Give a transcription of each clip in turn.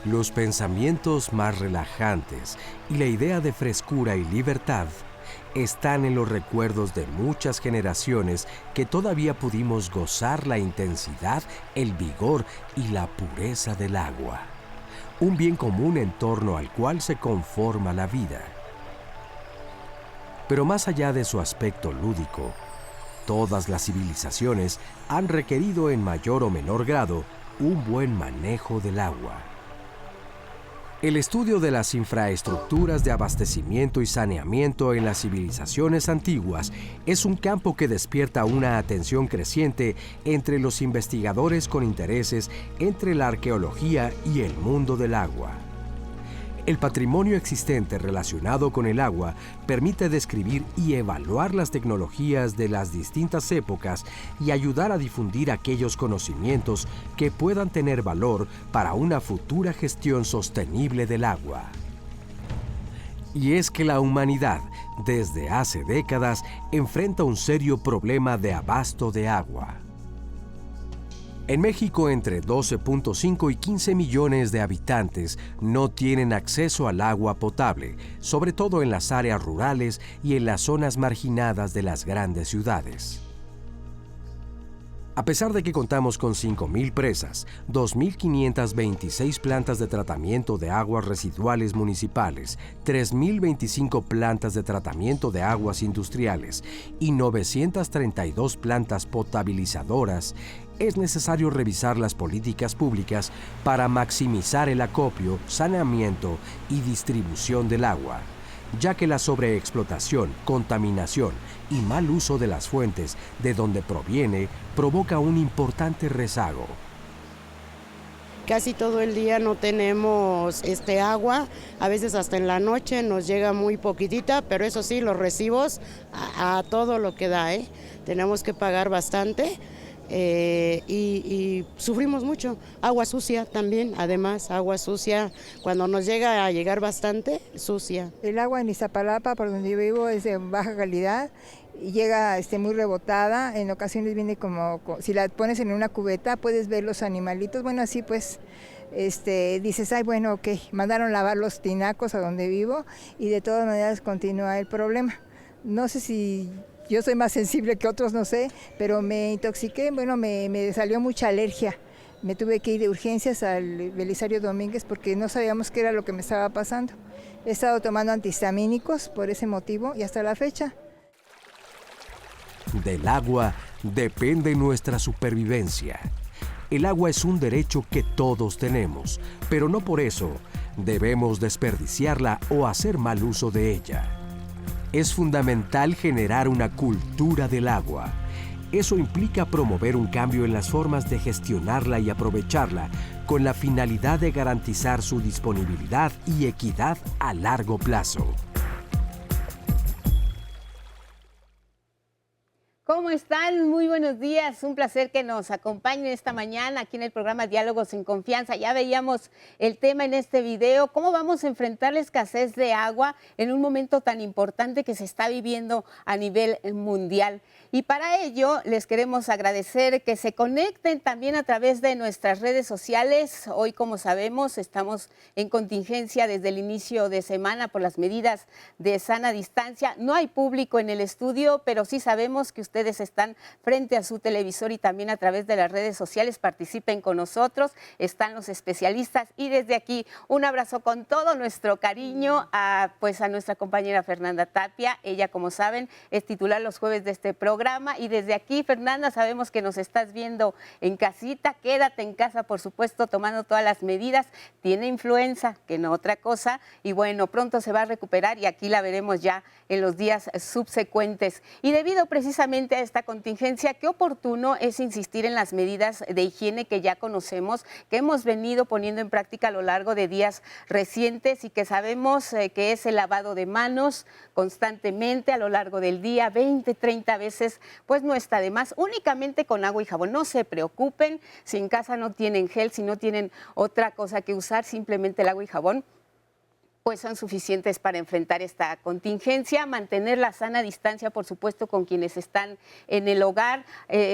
los pensamientos más relajantes y la idea de frescura y libertad están en los recuerdos de muchas generaciones que todavía pudimos gozar la intensidad, el vigor y la pureza del agua, un bien común en torno al cual se conforma la vida. Pero más allá de su aspecto lúdico, todas las civilizaciones han requerido en mayor o menor grado un buen manejo del agua. El estudio de las infraestructuras de abastecimiento y saneamiento en las civilizaciones antiguas es un campo que despierta una atención creciente entre los investigadores con intereses entre la arqueología y el mundo del agua. El patrimonio existente relacionado con el agua permite describir y evaluar las tecnologías de las distintas épocas y ayudar a difundir aquellos conocimientos que puedan tener valor para una futura gestión sostenible del agua. Y es que la humanidad, desde hace décadas, enfrenta un serio problema de abasto de agua. En México, entre 12.5 y 15 millones de habitantes no tienen acceso al agua potable, sobre todo en las áreas rurales y en las zonas marginadas de las grandes ciudades. A pesar de que contamos con 5.000 presas, 2.526 plantas de tratamiento de aguas residuales municipales, 3.025 plantas de tratamiento de aguas industriales y 932 plantas potabilizadoras, es necesario revisar las políticas públicas para maximizar el acopio, saneamiento y distribución del agua, ya que la sobreexplotación, contaminación y mal uso de las fuentes de donde proviene provoca un importante rezago. Casi todo el día no tenemos agua, a veces hasta en la noche nos llega muy poquitita, pero eso sí, los recibos a todo lo que da, tenemos que pagar bastante. Y sufrimos mucho. Agua sucia también, además, agua sucia, cuando nos llega a llegar bastante, sucia. El agua en Iztapalapa, por donde yo vivo, es de baja calidad y llega muy rebotada. En ocasiones viene como, si la pones en una cubeta, puedes ver los animalitos. Bueno, así pues, dices, ay, bueno, ok, mandaron lavar los tinacos a donde vivo y de todas maneras continúa el problema. No sé si yo soy más sensible que otros, no sé, pero me intoxiqué, bueno, me salió mucha alergia. Me tuve que ir de urgencias al Belisario Domínguez porque no sabíamos qué era lo que me estaba pasando. He estado tomando antihistamínicos por ese motivo y hasta la fecha. Del agua depende nuestra supervivencia. El agua es un derecho que todos tenemos, pero no por eso debemos desperdiciarla o hacer mal uso de ella. Es fundamental generar una cultura del agua. Eso implica promover un cambio en las formas de gestionarla y aprovecharla, con la finalidad de garantizar su disponibilidad y equidad a largo plazo. ¿Cómo están? Muy buenos días. Un placer que nos acompañen esta mañana aquí en el programa Diálogos en Confianza. Ya veíamos el tema en este video, cómo vamos a enfrentar la escasez de agua en un momento tan importante que se está viviendo a nivel mundial. Y para ello les queremos agradecer que se conecten también a través de nuestras redes sociales. Hoy, como sabemos, estamos en contingencia desde el inicio de semana por las medidas de sana distancia. No hay público en el estudio, pero sí sabemos que ustedes están frente a su televisor y también a través de las redes sociales. Participen con nosotros, están los especialistas y desde aquí un abrazo con todo nuestro cariño a nuestra compañera Fernanda Tapia. Ella, como saben, es titular los jueves de este programa y desde aquí, Fernanda, sabemos que nos estás viendo en casita. Quédate en casa, por supuesto, tomando todas las medidas. Tiene influenza, que no otra cosa, y bueno, pronto se va a recuperar y aquí la veremos ya en los días subsecuentes. Y debido precisamente a esta contingencia, qué oportuno es insistir en las medidas de higiene que ya conocemos, que hemos venido poniendo en práctica a lo largo de días recientes y que sabemos que es el lavado de manos constantemente a lo largo del día, 20, 30 veces, pues no está de más, únicamente con agua y jabón. No se preocupen si en casa no tienen gel, si no tienen otra cosa que usar, simplemente el agua y jabón pues son suficientes para enfrentar esta contingencia, mantener la sana distancia, por supuesto, con quienes están en el hogar,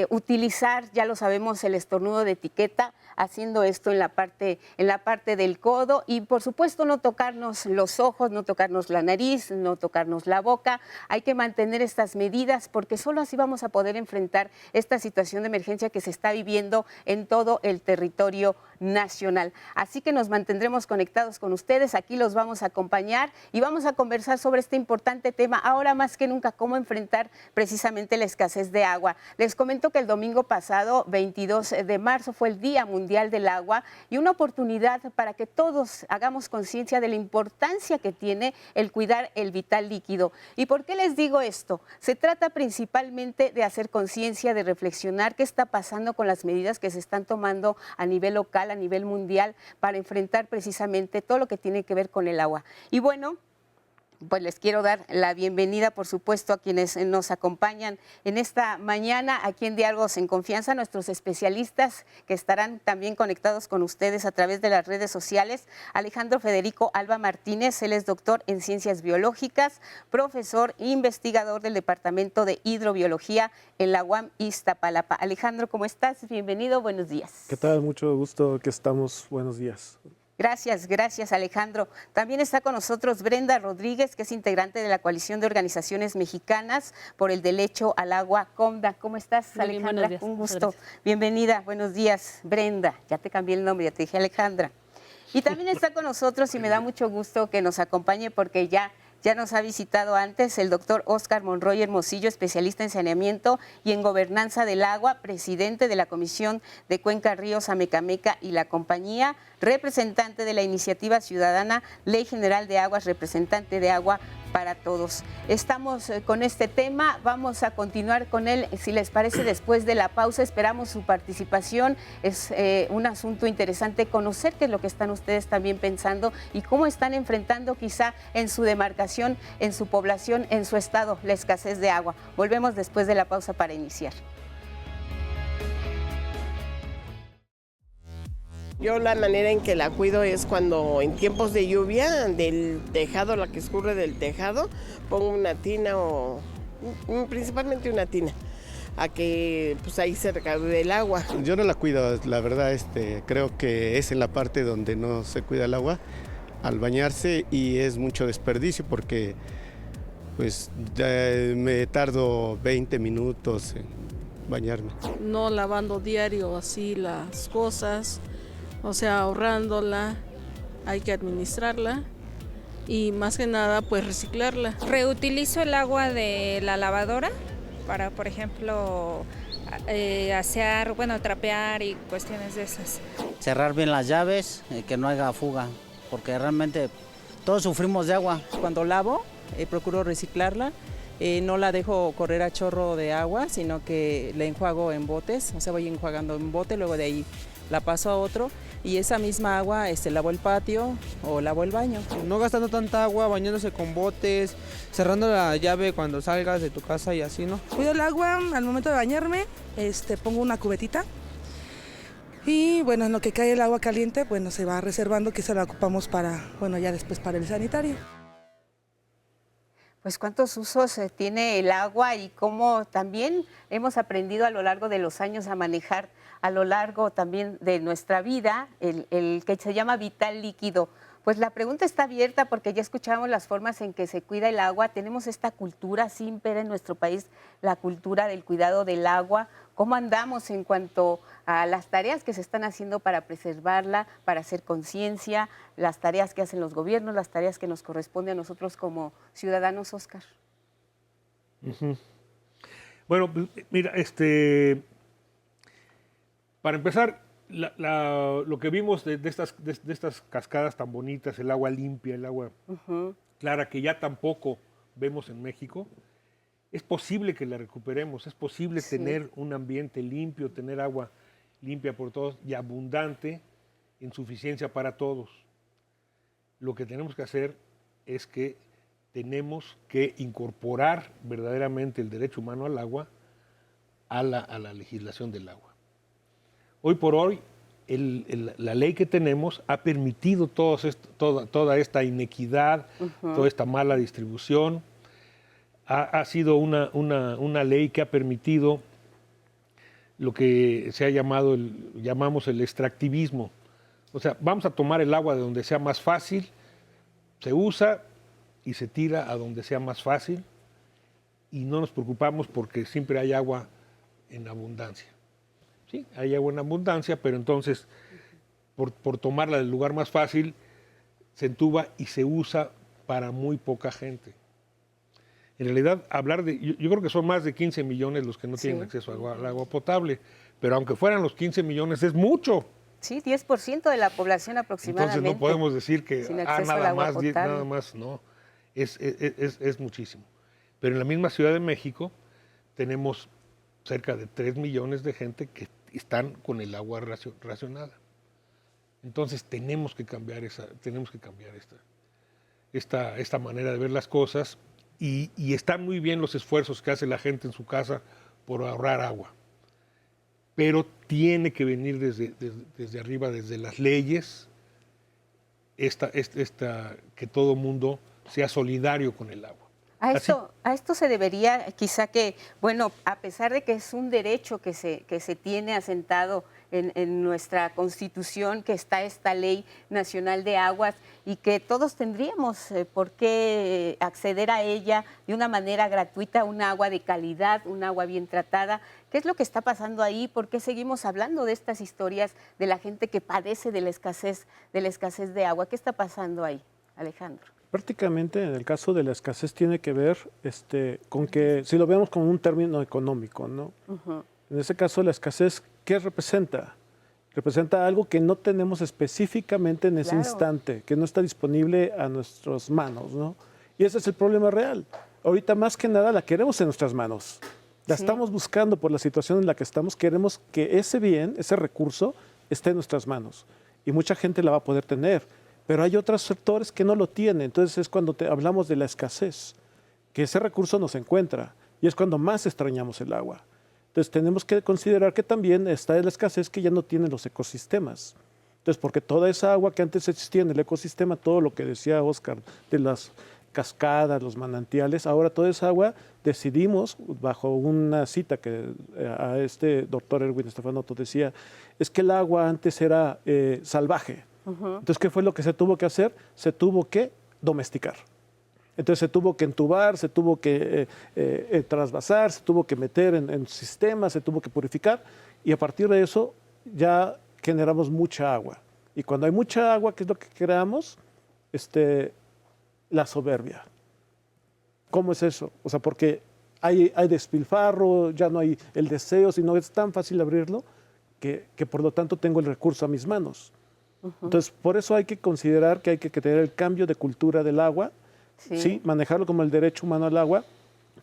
utilizar, ya lo sabemos, el estornudo de etiqueta, haciendo esto en la parte del codo y, por supuesto, no tocarnos los ojos, no tocarnos la nariz, no tocarnos la boca. Hay que mantener estas medidas porque solo así vamos a poder enfrentar esta situación de emergencia que se está viviendo en todo el territorio nacional. Así que nos mantendremos conectados con ustedes, aquí los vamos a acompañar y vamos a conversar sobre este importante tema, ahora más que nunca, cómo enfrentar precisamente la escasez de agua. Les comento que el domingo pasado, 22 de marzo, fue el Día Mundial del Agua y una oportunidad para que todos hagamos conciencia de la importancia que tiene el cuidar el vital líquido. ¿Y por qué les digo esto? Se trata principalmente de hacer conciencia, de reflexionar qué está pasando con las medidas que se están tomando a nivel local, a nivel mundial, para enfrentar precisamente todo lo que tiene que ver con el agua. Y bueno, pues les quiero dar la bienvenida, por supuesto, a quienes nos acompañan en esta mañana aquí en Diálogos en Confianza, nuestros especialistas que estarán también conectados con ustedes a través de las redes sociales. Alejandro Federico Alba Martínez, él es doctor en Ciencias Biológicas, profesor e investigador del Departamento de Hidrobiología en la UAM Iztapalapa. Alejandro, ¿cómo estás? Bienvenido, buenos días. ¿Qué tal? Mucho gusto que estamos. Buenos días. Gracias Alejandro. También está con nosotros Brenda Rodríguez, que es integrante de la Coalición de Organizaciones Mexicanas por el Derecho al Agua, COMDA. ¿Cómo estás, Alejandra? Bien, un gusto. Bienvenida, buenos días, Brenda. Ya te cambié el nombre, ya te dije Alejandra. Y también está con nosotros y me da mucho gusto que nos acompañe porque ya nos ha visitado antes el doctor Óscar Monroy Hermosillo, especialista en saneamiento y en gobernanza del agua, presidente de la Comisión de Cuenca Ríos Amecameca y la compañía, representante de la iniciativa ciudadana Ley General de Aguas, representante de Agua para Todos. Estamos con este tema, vamos a continuar con él, si les parece, después de la pausa. Esperamos su participación, es un asunto interesante conocer qué es lo que están ustedes también pensando y cómo están enfrentando quizá en su demarcación, en su población, en su estado, la escasez de agua. Volvemos después de la pausa para iniciar. Yo la manera en que la cuido es cuando en tiempos de lluvia, del tejado, la que escurre del tejado, pongo una tina o principalmente una tina, a que pues ahí se recaude el agua. Yo no la cuido, la verdad, creo que es en la parte donde no se cuida el agua al bañarse y es mucho desperdicio porque pues me tardo 20 minutos en bañarme. No lavando diario así las cosas, o sea, ahorrándola, hay que administrarla y más que nada pues reciclarla. Reutilizo el agua de la lavadora para, por ejemplo, asear, trapear y cuestiones de esas. Cerrar bien las llaves, que no haya fuga, porque realmente todos sufrimos de agua. Cuando lavo, procuro reciclarla. No la dejo correr a chorro de agua, sino que la enjuago en botes, o sea, voy enjuagando en bote, luego de ahí la paso a otro y esa misma agua lavo el patio o lavo el baño. No gastando tanta agua, bañándose con botes, cerrando la llave cuando salgas de tu casa y así, ¿no? Cuido el agua al momento de bañarme, pongo una cubetita y bueno, en lo que cae el agua caliente, bueno, se va reservando que se la ocupamos para, ya después para el sanitario. Pues cuántos usos tiene el agua y cómo también hemos aprendido a lo largo de los años a manejar a lo largo también de nuestra vida el que se llama vital líquido. Pues la pregunta está abierta porque ya escuchamos las formas en que se cuida el agua. Tenemos esta cultura, sí impera en nuestro país la cultura del cuidado del agua. ¿Cómo andamos en cuanto a las tareas que se están haciendo para preservarla, para hacer conciencia, las tareas que hacen los gobiernos, las tareas que nos corresponden a nosotros como ciudadanos, Óscar? Bueno, mira, para empezar, lo que vimos de estas cascadas tan bonitas, el agua limpia, el agua clara, que ya tampoco vemos en México, es posible que la recuperemos, es posible tener un ambiente limpio, tener agua limpia por todos y abundante en suficiencia para todos. Lo que tenemos que hacer es que tenemos que incorporar verdaderamente el derecho humano al agua a la legislación del agua. Hoy por hoy, la ley que tenemos ha permitido toda esta inequidad, toda esta mala distribución. Ha sido una ley que ha permitido lo que se ha llamamos el extractivismo. O sea, vamos a tomar el agua de donde sea más fácil, se usa y se tira a donde sea más fácil y no nos preocupamos porque siempre hay agua en abundancia. Sí, hay agua en abundancia, pero entonces por tomarla del lugar más fácil se entuba y se usa para muy poca gente. En realidad, yo creo que son más de 15 millones los que no tienen acceso al agua potable, pero aunque fueran los 15 millones es mucho. Sí, 10% de la población aproximadamente. Entonces no podemos decir que nada más, no, es muchísimo. Pero en la misma Ciudad de México tenemos cerca de 3 millones de gente que están con el agua racionada. Entonces tenemos que cambiar esta manera de ver las cosas y están muy bien los esfuerzos que hace la gente en su casa por ahorrar agua. Pero tiene que venir desde arriba, desde las leyes, que todo mundo sea solidario con el agua. A esto se debería, quizá que, bueno, a pesar de que es un derecho que se tiene asentado en nuestra Constitución, que está esta Ley Nacional de Aguas y que todos tendríamos por qué acceder a ella de una manera gratuita, un agua de calidad, un agua bien tratada. ¿Qué es lo que está pasando ahí? ¿Por qué seguimos hablando de estas historias de la gente que padece de la escasez de agua? ¿Qué está pasando ahí, Alejandro? Prácticamente en el caso de la escasez tiene que ver con que, si lo vemos como un término económico, ¿no? En ese caso la escasez, ¿qué representa? Representa algo que no tenemos específicamente en ese instante, que no está disponible a nuestras manos, ¿no? Y ese es el problema real. Ahorita más que nada la queremos en nuestras manos. La estamos buscando por la situación en la que estamos, queremos que ese bien, ese recurso, esté en nuestras manos. Y mucha gente la va a poder tener. Pero hay otros sectores que no lo tienen. Entonces es cuando hablamos de la escasez, que ese recurso no se encuentra y es cuando más extrañamos el agua. Entonces tenemos que considerar que también está la escasez que ya no tienen los ecosistemas. Entonces, porque toda esa agua que antes existía en el ecosistema, todo lo que decía Óscar de las cascadas, los manantiales, ahora toda esa agua decidimos, bajo una cita que a este doctor Erwin Stefanoto decía, es que el agua antes era salvaje. Entonces, ¿qué fue lo que se tuvo que hacer? Se tuvo que domesticar. Entonces, se tuvo que entubar, se tuvo que trasvasar, se tuvo que meter en sistemas, se tuvo que purificar y a partir de eso ya generamos mucha agua. Y cuando hay mucha agua, ¿qué es lo que creamos? La soberbia. ¿Cómo es eso? O sea, porque hay despilfarro, ya no hay el deseo, sino es tan fácil abrirlo que por lo tanto tengo el recurso a mis manos. Entonces, por eso hay que considerar que hay que tener el cambio de cultura del agua, sí, manejarlo como el derecho humano al agua,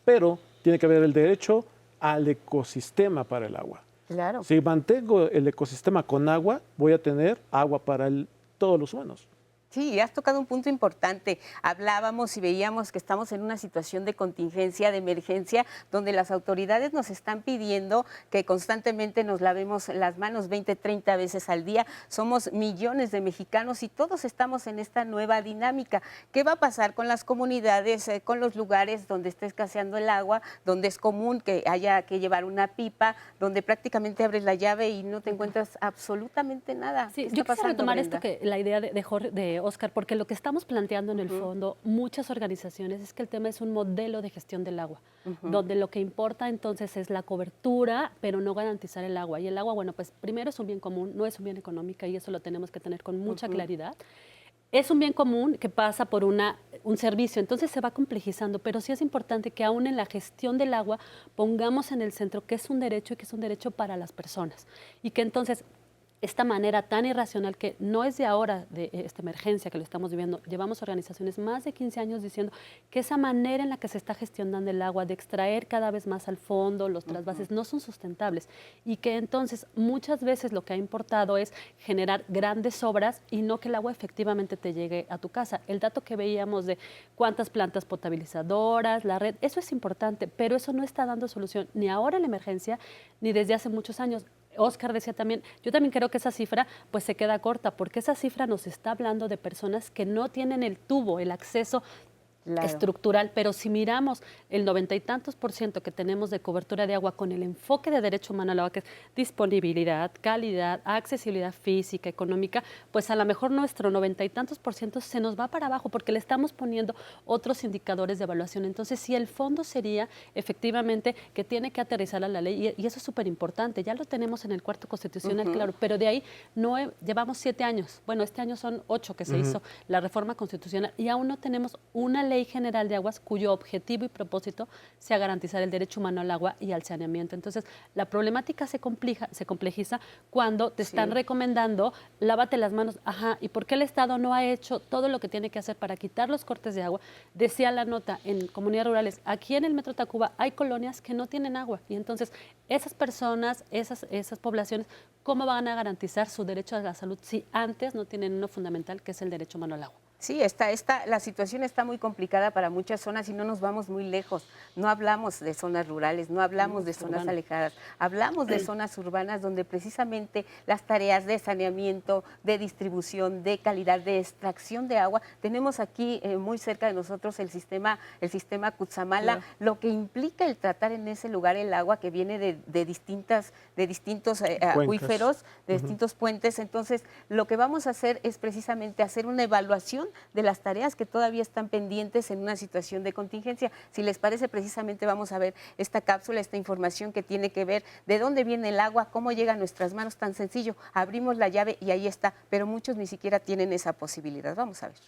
pero tiene que haber el derecho al ecosistema para el agua. Claro. Si mantengo el ecosistema con agua, voy a tener agua para todos los humanos. Sí, has tocado un punto importante. Hablábamos y veíamos que estamos en una situación de contingencia, de emergencia, donde las autoridades nos están pidiendo que constantemente nos lavemos las manos 20, 30 veces al día. Somos millones de mexicanos y todos estamos en esta nueva dinámica. ¿Qué va a pasar con las comunidades, con los lugares donde está escaseando el agua, donde es común que haya que llevar una pipa, donde prácticamente abres la llave y no te encuentras absolutamente nada? Sí, yo quisiera retomar la idea de Óscar, porque lo que estamos planteando en el fondo, muchas organizaciones, es que el tema es un modelo de gestión del agua, donde lo que importa entonces es la cobertura, pero no garantizar el agua. Y el agua, bueno, pues primero es un bien común, no es un bien económico y eso lo tenemos que tener con mucha claridad. Es un bien común que pasa por un servicio, entonces se va complejizando, pero sí es importante que aún en la gestión del agua pongamos en el centro que es un derecho y que es un derecho para las personas. Y que entonces esta manera tan irracional que no es de ahora, de esta emergencia que lo estamos viviendo, llevamos organizaciones más de 15 años diciendo que esa manera en la que se está gestionando el agua, de extraer cada vez más al fondo, los trasvases, no son sustentables y que entonces muchas veces lo que ha importado es generar grandes obras y no que el agua efectivamente te llegue a tu casa. El dato que veíamos de cuántas plantas potabilizadoras, la red, eso es importante, pero eso no está dando solución ni ahora en la emergencia ni desde hace muchos años. Óscar decía también, yo también creo que esa cifra pues se queda corta, porque esa cifra nos está hablando de personas que no tienen el tubo, el acceso estructural, pero si miramos el 90 y tantos % que tenemos de cobertura de agua con el enfoque de derecho humano al agua, que es disponibilidad, calidad, accesibilidad física, económica, pues a lo mejor nuestro 90 y tantos % se nos va para abajo porque le estamos poniendo otros indicadores de evaluación. Entonces, si el fondo sería efectivamente que tiene que aterrizar a la ley, y eso es súper importante, ya lo tenemos en el cuarto constitucional, claro, pero de ahí llevamos 7 años, bueno, este año son 8 que se hizo la reforma constitucional y aún no tenemos una ley general de aguas cuyo objetivo y propósito sea garantizar el derecho humano al agua y al saneamiento. Entonces, la problemática se complejiza cuando te están recomendando lávate las manos. Ajá, ¿y por qué el Estado no ha hecho todo lo que tiene que hacer para quitar los cortes de agua? Decía la nota en comunidades rurales, aquí en el Metro Tacuba hay colonias que no tienen agua y entonces esas personas, esas poblaciones, ¿cómo van a garantizar su derecho a la salud si antes no tienen uno fundamental que es el derecho humano al agua? Sí, la situación está muy complicada para muchas zonas y no nos vamos muy lejos. No hablamos de zonas rurales, no hablamos de zonas alejadas, hablamos de zonas urbanas donde precisamente las tareas de saneamiento, de distribución, de calidad, de extracción de agua, tenemos aquí muy cerca de nosotros el sistema Cutzamala, lo que implica el tratar en ese lugar el agua que viene de distintos acuíferos, de distintos puentes. Entonces, lo que vamos a hacer es precisamente hacer una evaluación de las tareas que todavía están pendientes en una situación de contingencia. Si les parece, precisamente vamos a ver esta cápsula, esta información que tiene que ver de dónde viene el agua, cómo llega a nuestras manos, tan sencillo. Abrimos la llave y ahí está, pero muchos ni siquiera tienen esa posibilidad. Vamos a ver.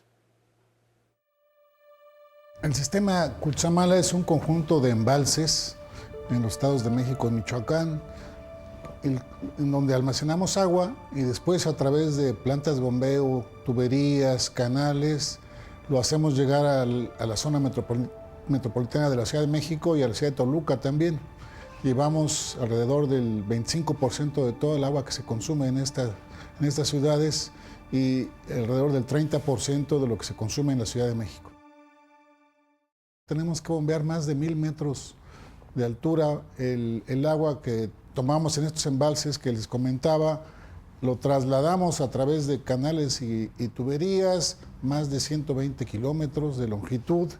El sistema Cutzamala es un conjunto de embalses en los estados de México y Michoacán, en donde almacenamos agua y después a través de plantas de bombeo, tuberías, canales, lo hacemos llegar a la zona metropolitana de la Ciudad de México y a la Ciudad de Toluca también. Llevamos alrededor del 25% de todo el agua que se consume en estas ciudades y alrededor del 30% de lo que se consume en la Ciudad de México. Tenemos que bombear más de 1000 metros de altura. El agua que tomamos en estos embalses que les comentaba, lo trasladamos a través de canales y tuberías, más de 120 kilómetros de longitud,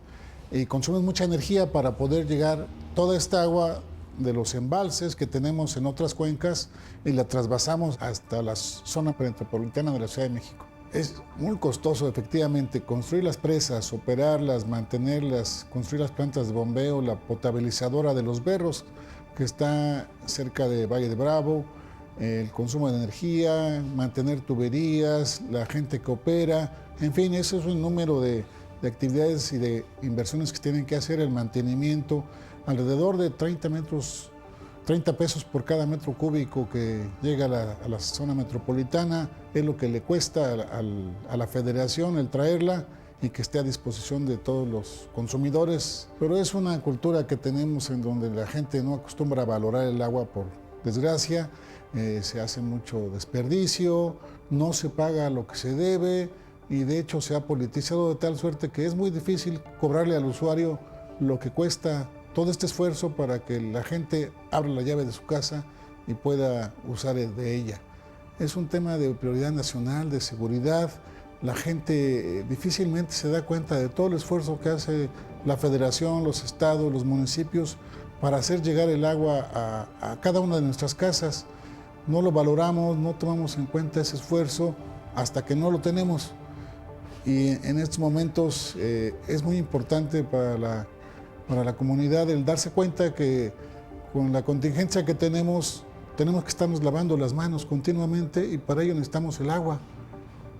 y consumimos mucha energía para poder llegar toda esta agua de los embalses que tenemos en otras cuencas y la trasvasamos hasta la zona metropolitana de la Ciudad de México. Es muy costoso, efectivamente, construir las presas, operarlas, mantenerlas, construir las plantas de bombeo, la potabilizadora de los Berros, que está cerca de Valle de Bravo, el consumo de energía, mantener tuberías, la gente que opera, en fin, eso es un número de actividades y de inversiones que tienen que hacer, el mantenimiento, alrededor de 30 pesos por cada metro cúbico que llega a la zona metropolitana, es lo que le cuesta a la federación el traerla y que esté a disposición de todos los consumidores. Pero es una cultura que tenemos en donde la gente no acostumbra a valorar el agua por desgracia, se hace mucho desperdicio, no se paga lo que se debe y de hecho se ha politizado de tal suerte que es muy difícil cobrarle al usuario lo que cuesta todo este esfuerzo para que la gente abra la llave de su casa y pueda usar de ella. Es un tema de prioridad nacional, de seguridad. La gente difícilmente se da cuenta de todo el esfuerzo que hace la federación, los estados, los municipios para hacer llegar el agua a cada una de nuestras casas. No lo valoramos, no tomamos en cuenta ese esfuerzo hasta que no lo tenemos. Y en estos momentos es muy importante para la comunidad el darse cuenta que con la contingencia que tenemos que estarnos lavando las manos continuamente y para ello necesitamos el agua.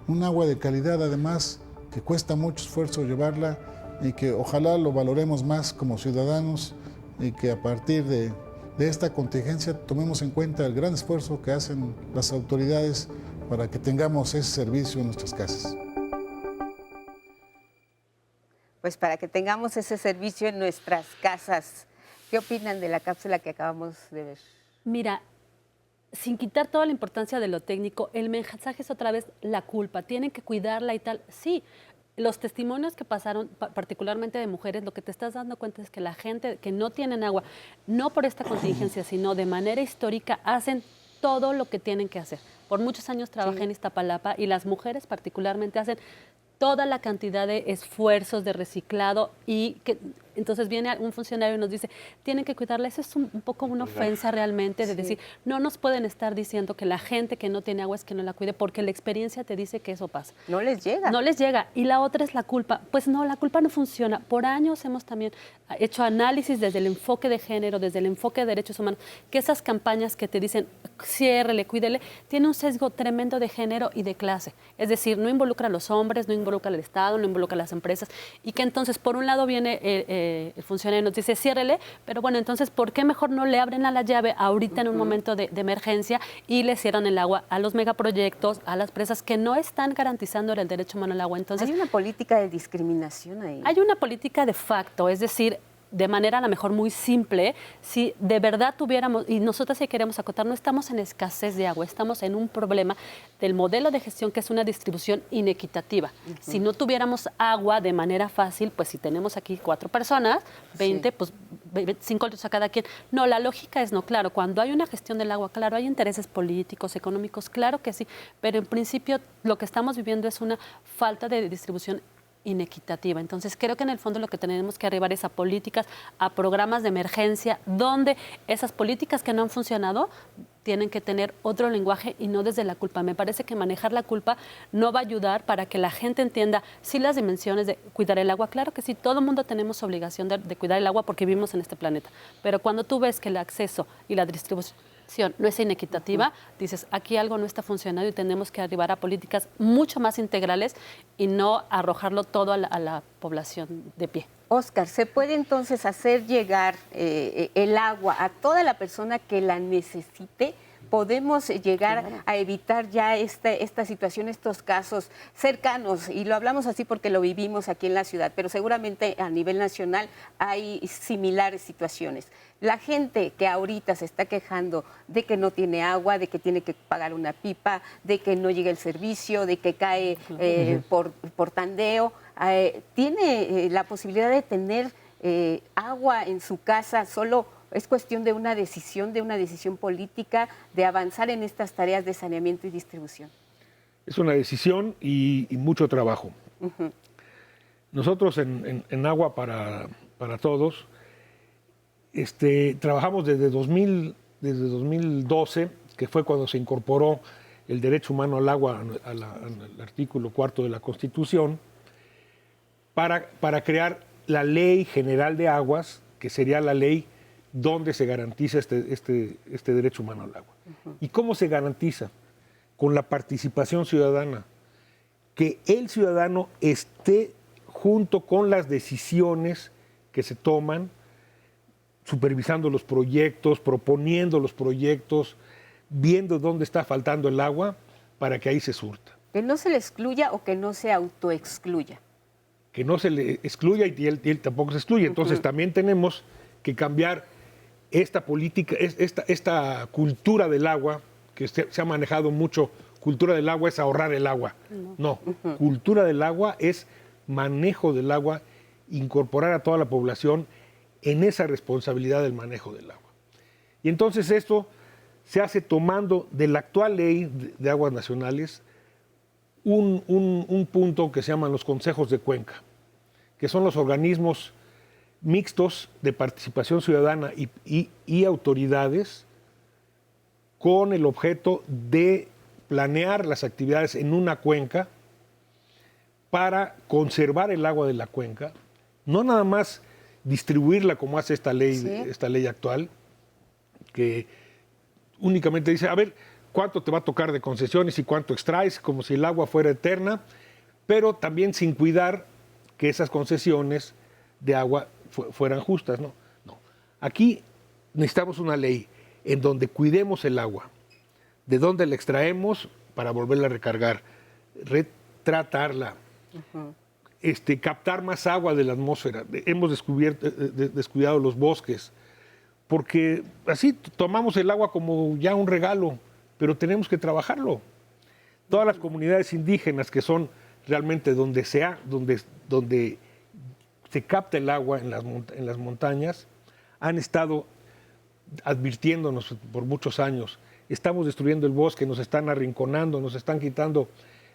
Un agua de calidad además que cuesta mucho esfuerzo llevarla y que ojalá lo valoremos más como ciudadanos y que a partir de esta contingencia tomemos en cuenta el gran esfuerzo que hacen las autoridades para que tengamos ese servicio en nuestras casas. Pues para que tengamos ese servicio en nuestras casas. ¿Qué opinan de la cápsula que acabamos de ver? Mira, sin quitar toda la importancia de lo técnico, el mensaje es otra vez la culpa, tienen que cuidarla y tal. Sí, los testimonios que pasaron, particularmente de mujeres, lo que te estás dando cuenta es que la gente que no tienen agua, no por esta contingencia, sino de manera histórica, hacen todo lo que tienen que hacer. Por muchos años trabajé en Iztapalapa y las mujeres particularmente hacen toda la cantidad de esfuerzos de reciclado y que entonces viene un funcionario y nos dice, tienen que cuidarla. Eso es un poco una ofensa realmente de decir, no nos pueden estar diciendo que la gente que no tiene agua es que no la cuide, porque la experiencia te dice que eso pasa. No les llega. No les llega. Y la otra es la culpa. Pues no, la culpa no funciona. Por años hemos también hecho análisis desde el enfoque de género, desde el enfoque de derechos humanos, que esas campañas que te dicen, ciérrele, cuídele, tiene un sesgo tremendo de género y de clase. Es decir, no involucra a los hombres, no involucra al Estado, no involucra a las empresas. Y que entonces, por un lado viene el funcionario y nos dice, ciérrele, pero bueno, entonces, ¿por qué mejor no le abren a la llave ahorita en un momento de emergencia y le cierran el agua a los megaproyectos, a las presas que no están garantizando el derecho humano al agua? Entonces, ¿hay una política de discriminación ahí? Hay una política de facto, es decir, de manera a lo mejor muy simple, si de verdad tuviéramos, y nosotros si queremos acotar, no estamos en escasez de agua, estamos en un problema del modelo de gestión que es una distribución inequitativa. Si no tuviéramos agua de manera fácil, pues si tenemos aquí 4 personas, 20, pues 5 litros a cada quien. No, la lógica es no, claro, cuando hay una gestión del agua, claro, hay intereses políticos, económicos, claro que sí, pero en principio lo que estamos viviendo es una falta de distribución inequitativa. Entonces, creo que en el fondo lo que tenemos que arribar es a políticas, a programas de emergencia, donde esas políticas que no han funcionado tienen que tener otro lenguaje y no desde la culpa. Me parece que manejar la culpa no va a ayudar para que la gente entienda sí las dimensiones de cuidar el agua. Claro que sí, todo el mundo tenemos obligación de cuidar el agua porque vivimos en este planeta. Pero cuando tú ves que el acceso y la distribución no es inequitativa, dices, aquí algo no está funcionando y tenemos que arribar a políticas mucho más integrales y no arrojarlo todo a la población de pie. Óscar, ¿se puede entonces hacer llegar el agua a toda la persona que la necesite? ¿Podemos llegar a evitar ya esta situación, estos casos cercanos? Y lo hablamos así porque lo vivimos aquí en la ciudad, pero seguramente a nivel nacional hay similares situaciones. La gente que ahorita se está quejando de que no tiene agua, de que tiene que pagar una pipa, de que no llega el servicio, de que cae por tandeo, tiene la posibilidad de tener agua en su casa. Solo es cuestión de una decisión política de avanzar en estas tareas de saneamiento y distribución. Es una decisión y mucho trabajo. Nosotros en Agua para Todos trabajamos desde 2012, que fue cuando se incorporó el derecho humano al agua al artículo 4 de la Constitución, para crear la Ley General de Aguas, que sería la ley donde se garantiza este derecho humano al agua. ¿Y cómo se garantiza? Con la participación ciudadana, que el ciudadano esté junto con las decisiones que se toman, supervisando los proyectos, proponiendo los proyectos, viendo dónde está faltando el agua para que ahí se surta. Que no se le excluya o que no se autoexcluya. Que no se le excluya y él tampoco se excluye. Entonces también tenemos que cambiar esta política, esta cultura del agua, que se ha manejado mucho. Cultura del agua es ahorrar el agua. No, cultura del agua es manejo del agua, incorporar a toda la población en esa responsabilidad del manejo del agua. Y entonces esto se hace tomando de la actual ley de aguas nacionales un punto que se llaman los consejos de cuenca, que son los organismos mixtos de participación ciudadana y autoridades con el objeto de planear las actividades en una cuenca para conservar el agua de la cuenca, no nada más distribuirla como hace esta ley actual, que únicamente dice, a ver, cuánto te va a tocar de concesiones y cuánto extraes, como si el agua fuera eterna, pero también sin cuidar que esas concesiones de agua fueran justas, ¿no? No. Aquí necesitamos una ley en donde cuidemos el agua, de dónde la extraemos para volverla a recargar, retratarla, captar más agua de la atmósfera. Hemos descuidado los bosques, porque así tomamos el agua como ya un regalo, pero tenemos que trabajarlo. Todas las comunidades indígenas que son realmente donde se capta el agua en las montañas, han estado advirtiéndonos por muchos años. Estamos destruyendo el bosque, nos están arrinconando, nos están quitando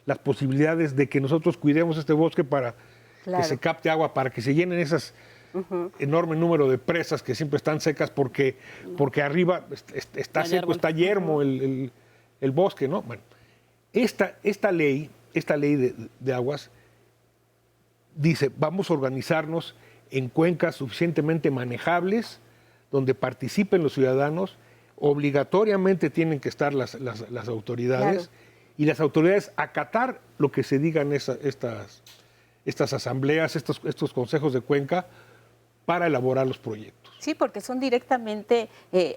las posibilidades de que nosotros cuidemos este bosque para que se capte agua, para que se llenen esas enorme número de presas que siempre están secas porque arriba está seco, está yermo el bosque, ¿no? Bueno, esta ley de aguas dice, vamos a organizarnos en cuencas suficientemente manejables, donde participen los ciudadanos, obligatoriamente tienen que estar las autoridades, y las autoridades acatar lo que se digan estas asambleas, estos consejos de cuenca, para elaborar los proyectos. Sí, porque son directamente,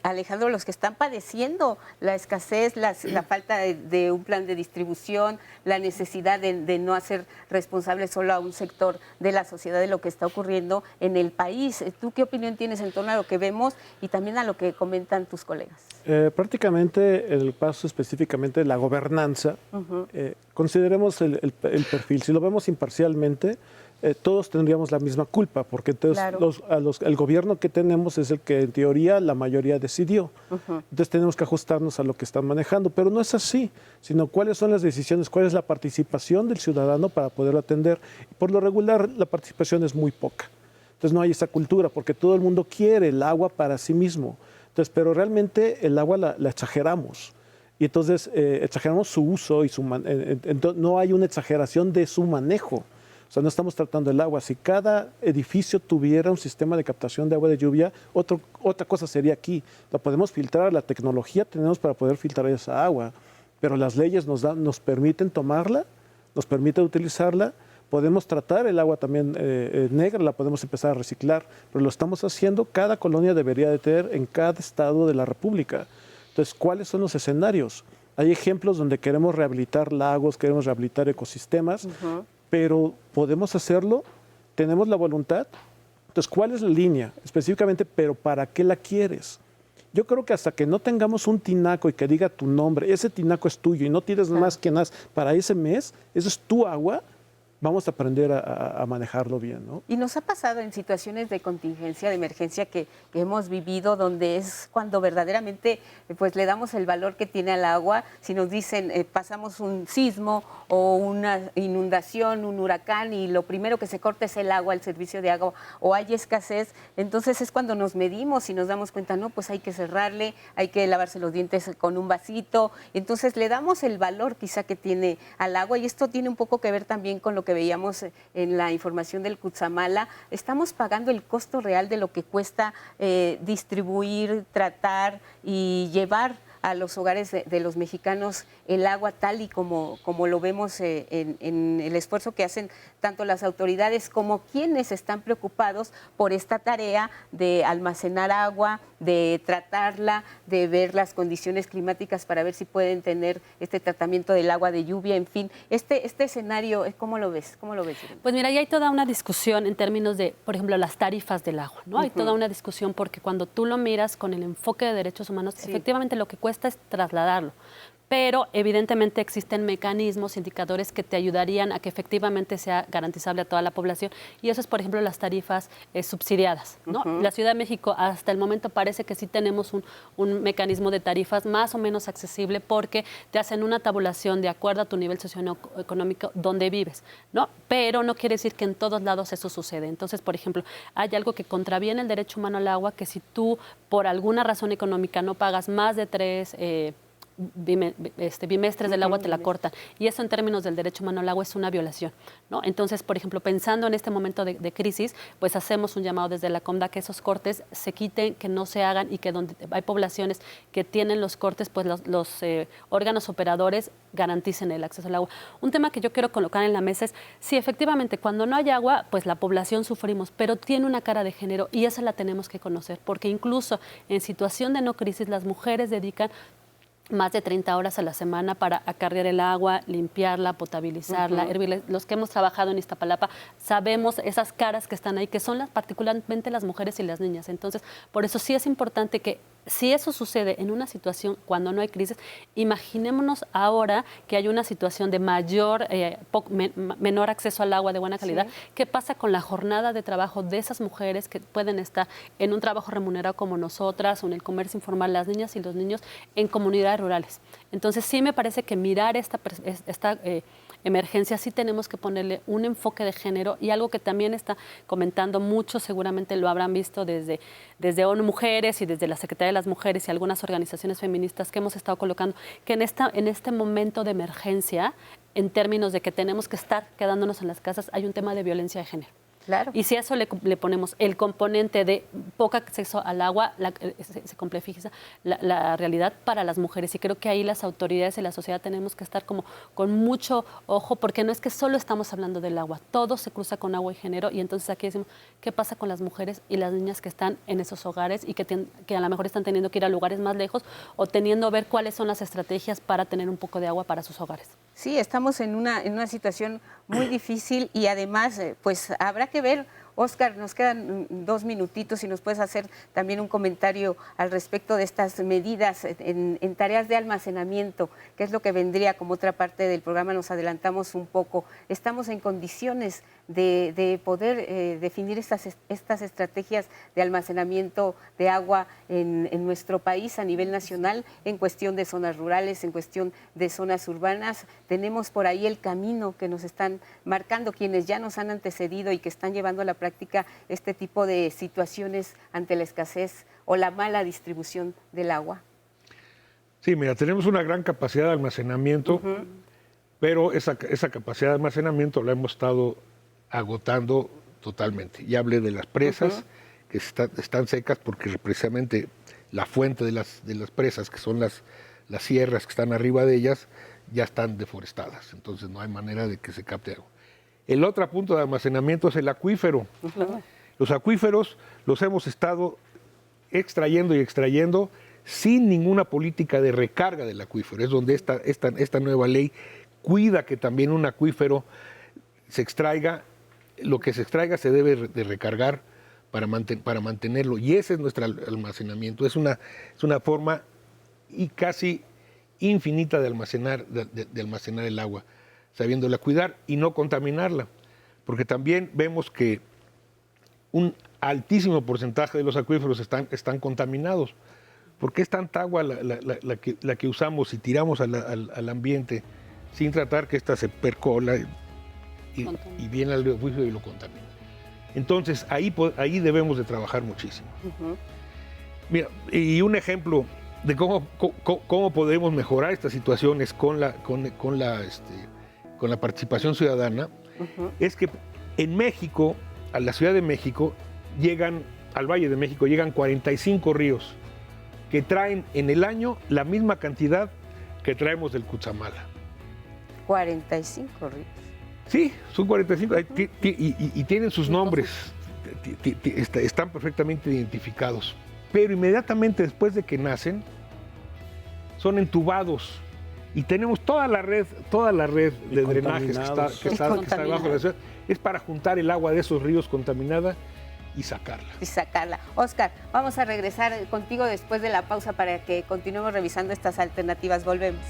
Alejandro, los que están padeciendo la escasez, la falta de un plan de distribución, la necesidad de no hacer responsable solo a un sector de la sociedad de lo que está ocurriendo en el país. ¿Tú qué opinión tienes en torno a lo que vemos y también a lo que comentan tus colegas? Prácticamente el paso específicamente de la gobernanza, consideremos el perfil. Si lo vemos imparcialmente, todos tendríamos la misma culpa, porque entonces el gobierno que tenemos es el que en teoría la mayoría decidió. Entonces tenemos que ajustarnos a lo que están manejando, pero no es así, sino cuáles son las decisiones, cuál es la participación del ciudadano para poderlo atender. Por lo regular la participación es muy poca. Entonces no hay esa cultura, porque todo el mundo quiere el agua para sí mismo. Entonces, pero realmente el agua la exageramos. Y entonces exageramos su uso y no hay una exageración de su manejo. O sea, no estamos tratando el agua. Si cada edificio tuviera un sistema de captación de agua de lluvia, otra cosa sería aquí. La podemos filtrar, la tecnología tenemos para poder filtrar esa agua, pero las leyes nos permiten tomarla, nos permiten utilizarla. Podemos tratar el agua también negra, la podemos empezar a reciclar, pero lo estamos haciendo. Cada colonia debería de tener en cada estado de la República. Entonces, ¿cuáles son los escenarios? Hay ejemplos donde queremos rehabilitar lagos, queremos rehabilitar ecosistemas, pero podemos hacerlo, tenemos la voluntad. Entonces, ¿cuál es la línea específicamente? Pero ¿para qué la quieres? Yo creo que hasta que no tengamos un tinaco y que diga tu nombre, ese tinaco es tuyo y no tienes más que nada para ese mes, eso es tu agua, vamos a aprender a manejarlo bien, ¿no? Y nos ha pasado en situaciones de contingencia, de emergencia que hemos vivido, donde es cuando verdaderamente pues le damos el valor que tiene al agua. Si nos dicen pasamos un sismo o una inundación, un huracán, y lo primero que se corta es el agua, el servicio de agua, o hay escasez, entonces es cuando nos medimos y nos damos cuenta, no, pues hay que cerrarle, hay que lavarse los dientes con un vasito. Entonces le damos el valor quizá que tiene al agua, y esto tiene un poco que ver también con lo que veíamos en la información del Cutzamala. Estamos pagando el costo real de lo que cuesta distribuir, tratar y llevar a los hogares de los mexicanos el agua tal y como lo vemos en el esfuerzo que hacen tanto las autoridades como quienes están preocupados por esta tarea de almacenar agua, de tratarla, de ver las condiciones climáticas para ver si pueden tener este tratamiento del agua de lluvia, en fin. Este escenario, ¿cómo lo ves? ¿Cómo lo ves, Irene? Pues mira, ahí hay toda una discusión en términos de, por ejemplo, las tarifas del agua, ¿no? Hay toda una discusión porque cuando tú lo miras con el enfoque de derechos humanos, efectivamente lo que cuesta es trasladarlo. Pero evidentemente existen mecanismos, indicadores que te ayudarían a que efectivamente sea garantizable a toda la población, y eso es, por ejemplo, las tarifas subsidiadas, ¿no? La Ciudad de México hasta el momento parece que sí tenemos un mecanismo de tarifas más o menos accesible, porque te hacen una tabulación de acuerdo a tu nivel socioeconómico donde vives, ¿no? Pero no quiere decir que en todos lados eso sucede. Entonces, por ejemplo, hay algo que contraviene el derecho humano al agua, que si tú por alguna razón económica no pagas más de 3 bimestres del agua, te la cortan, y eso en términos del derecho humano al agua es una violación, ¿no? Entonces, por ejemplo, pensando en este momento de crisis, pues hacemos un llamado desde la COMDA que esos cortes se quiten, que no se hagan, y que donde hay poblaciones que tienen los cortes, pues los órganos operadores garanticen el acceso al agua. Un tema que yo quiero colocar en la mesa es, sí, efectivamente, cuando no hay agua, pues la población sufrimos, pero tiene una cara de género, y esa la tenemos que conocer, porque incluso en situación de no crisis, las mujeres dedican más de 30 horas a la semana para acarrear el agua, limpiarla, potabilizarla, hervirla. Los que hemos trabajado en Iztapalapa sabemos esas caras que están ahí, que son particularmente las mujeres y las niñas. Entonces, por eso sí es importante que si eso sucede en una situación cuando no hay crisis, imaginémonos ahora que hay una situación de menor acceso al agua de buena calidad. Sí. ¿Qué pasa con la jornada de trabajo de esas mujeres que pueden estar en un trabajo remunerado como nosotras o en el comercio informal, las niñas y los niños en comunidades rurales? Entonces sí me parece que mirar esta emergencia sí tenemos que ponerle un enfoque de género, y algo que también está comentando mucho, seguramente lo habrán visto desde ONU Mujeres y desde la Secretaría de las Mujeres y algunas organizaciones feministas que hemos estado colocando, que en este momento de emergencia, en términos de que tenemos que estar quedándonos en las casas, hay un tema de violencia de género. Claro. Y si a eso le ponemos el componente de poco acceso al agua, se complejiza la realidad para las mujeres. Y creo que ahí las autoridades y la sociedad tenemos que estar como con mucho ojo, porque no es que solo estamos hablando del agua, todo se cruza con agua y género. Y entonces aquí decimos, ¿qué pasa con las mujeres y las niñas que están en esos hogares y que a lo mejor están teniendo que ir a lugares más lejos o teniendo ver cuáles son las estrategias para tener un poco de agua para sus hogares? Sí, estamos en una situación muy difícil, y además pues habrá que ver. Óscar, nos quedan 2 minutitos y nos puedes hacer también un comentario al respecto de estas medidas en tareas de almacenamiento, que es lo que vendría como otra parte del programa. Nos adelantamos un poco. ¿Estamos en condiciones de poder definir estas estrategias de almacenamiento de agua en nuestro país a nivel nacional, en cuestión de zonas rurales, en cuestión de zonas urbanas? Tenemos por ahí el camino que nos están marcando quienes ya nos han antecedido y que están llevando a la práctica este tipo de situaciones ante la escasez o la mala distribución del agua. Sí, mira, tenemos una gran capacidad de almacenamiento, pero esa capacidad de almacenamiento la hemos estado agotando totalmente. Ya hablé de las presas, que están secas porque precisamente la fuente de las presas, que son las sierras que están arriba de ellas, ya están deforestadas, entonces no hay manera de que se capte agua. El otro punto de almacenamiento es el acuífero. Los acuíferos los hemos estado extrayendo sin ninguna política de recarga del acuífero. Es donde esta nueva ley cuida que también un acuífero se extraiga, lo que se extraiga se debe de recargar para mantenerlo. Y ese es nuestro almacenamiento. Es una forma y casi infinita de almacenar el agua, sabiéndola cuidar y no contaminarla, porque también vemos que un altísimo porcentaje de los acuíferos están contaminados, porque es tanta agua la que usamos y tiramos al ambiente sin tratar que ésta se percola y viene al acuífero y lo contamina. Entonces ahí debemos de trabajar muchísimo. Mira, y un ejemplo de cómo podemos mejorar estas situaciones con la participación ciudadana, es que en México, a la Ciudad de México, al Valle de México, llegan 45 ríos que traen en el año la misma cantidad que traemos del Cutzamala. 45 ríos. Sí, son 45, y tienen sus nombres, están perfectamente identificados, pero inmediatamente después de que nacen, son entubados. Y tenemos toda la red de drenajes que está debajo de la ciudad. Es para juntar el agua de esos ríos contaminada y sacarla. Óscar, vamos a regresar contigo después de la pausa para que continuemos revisando estas alternativas. Volvemos.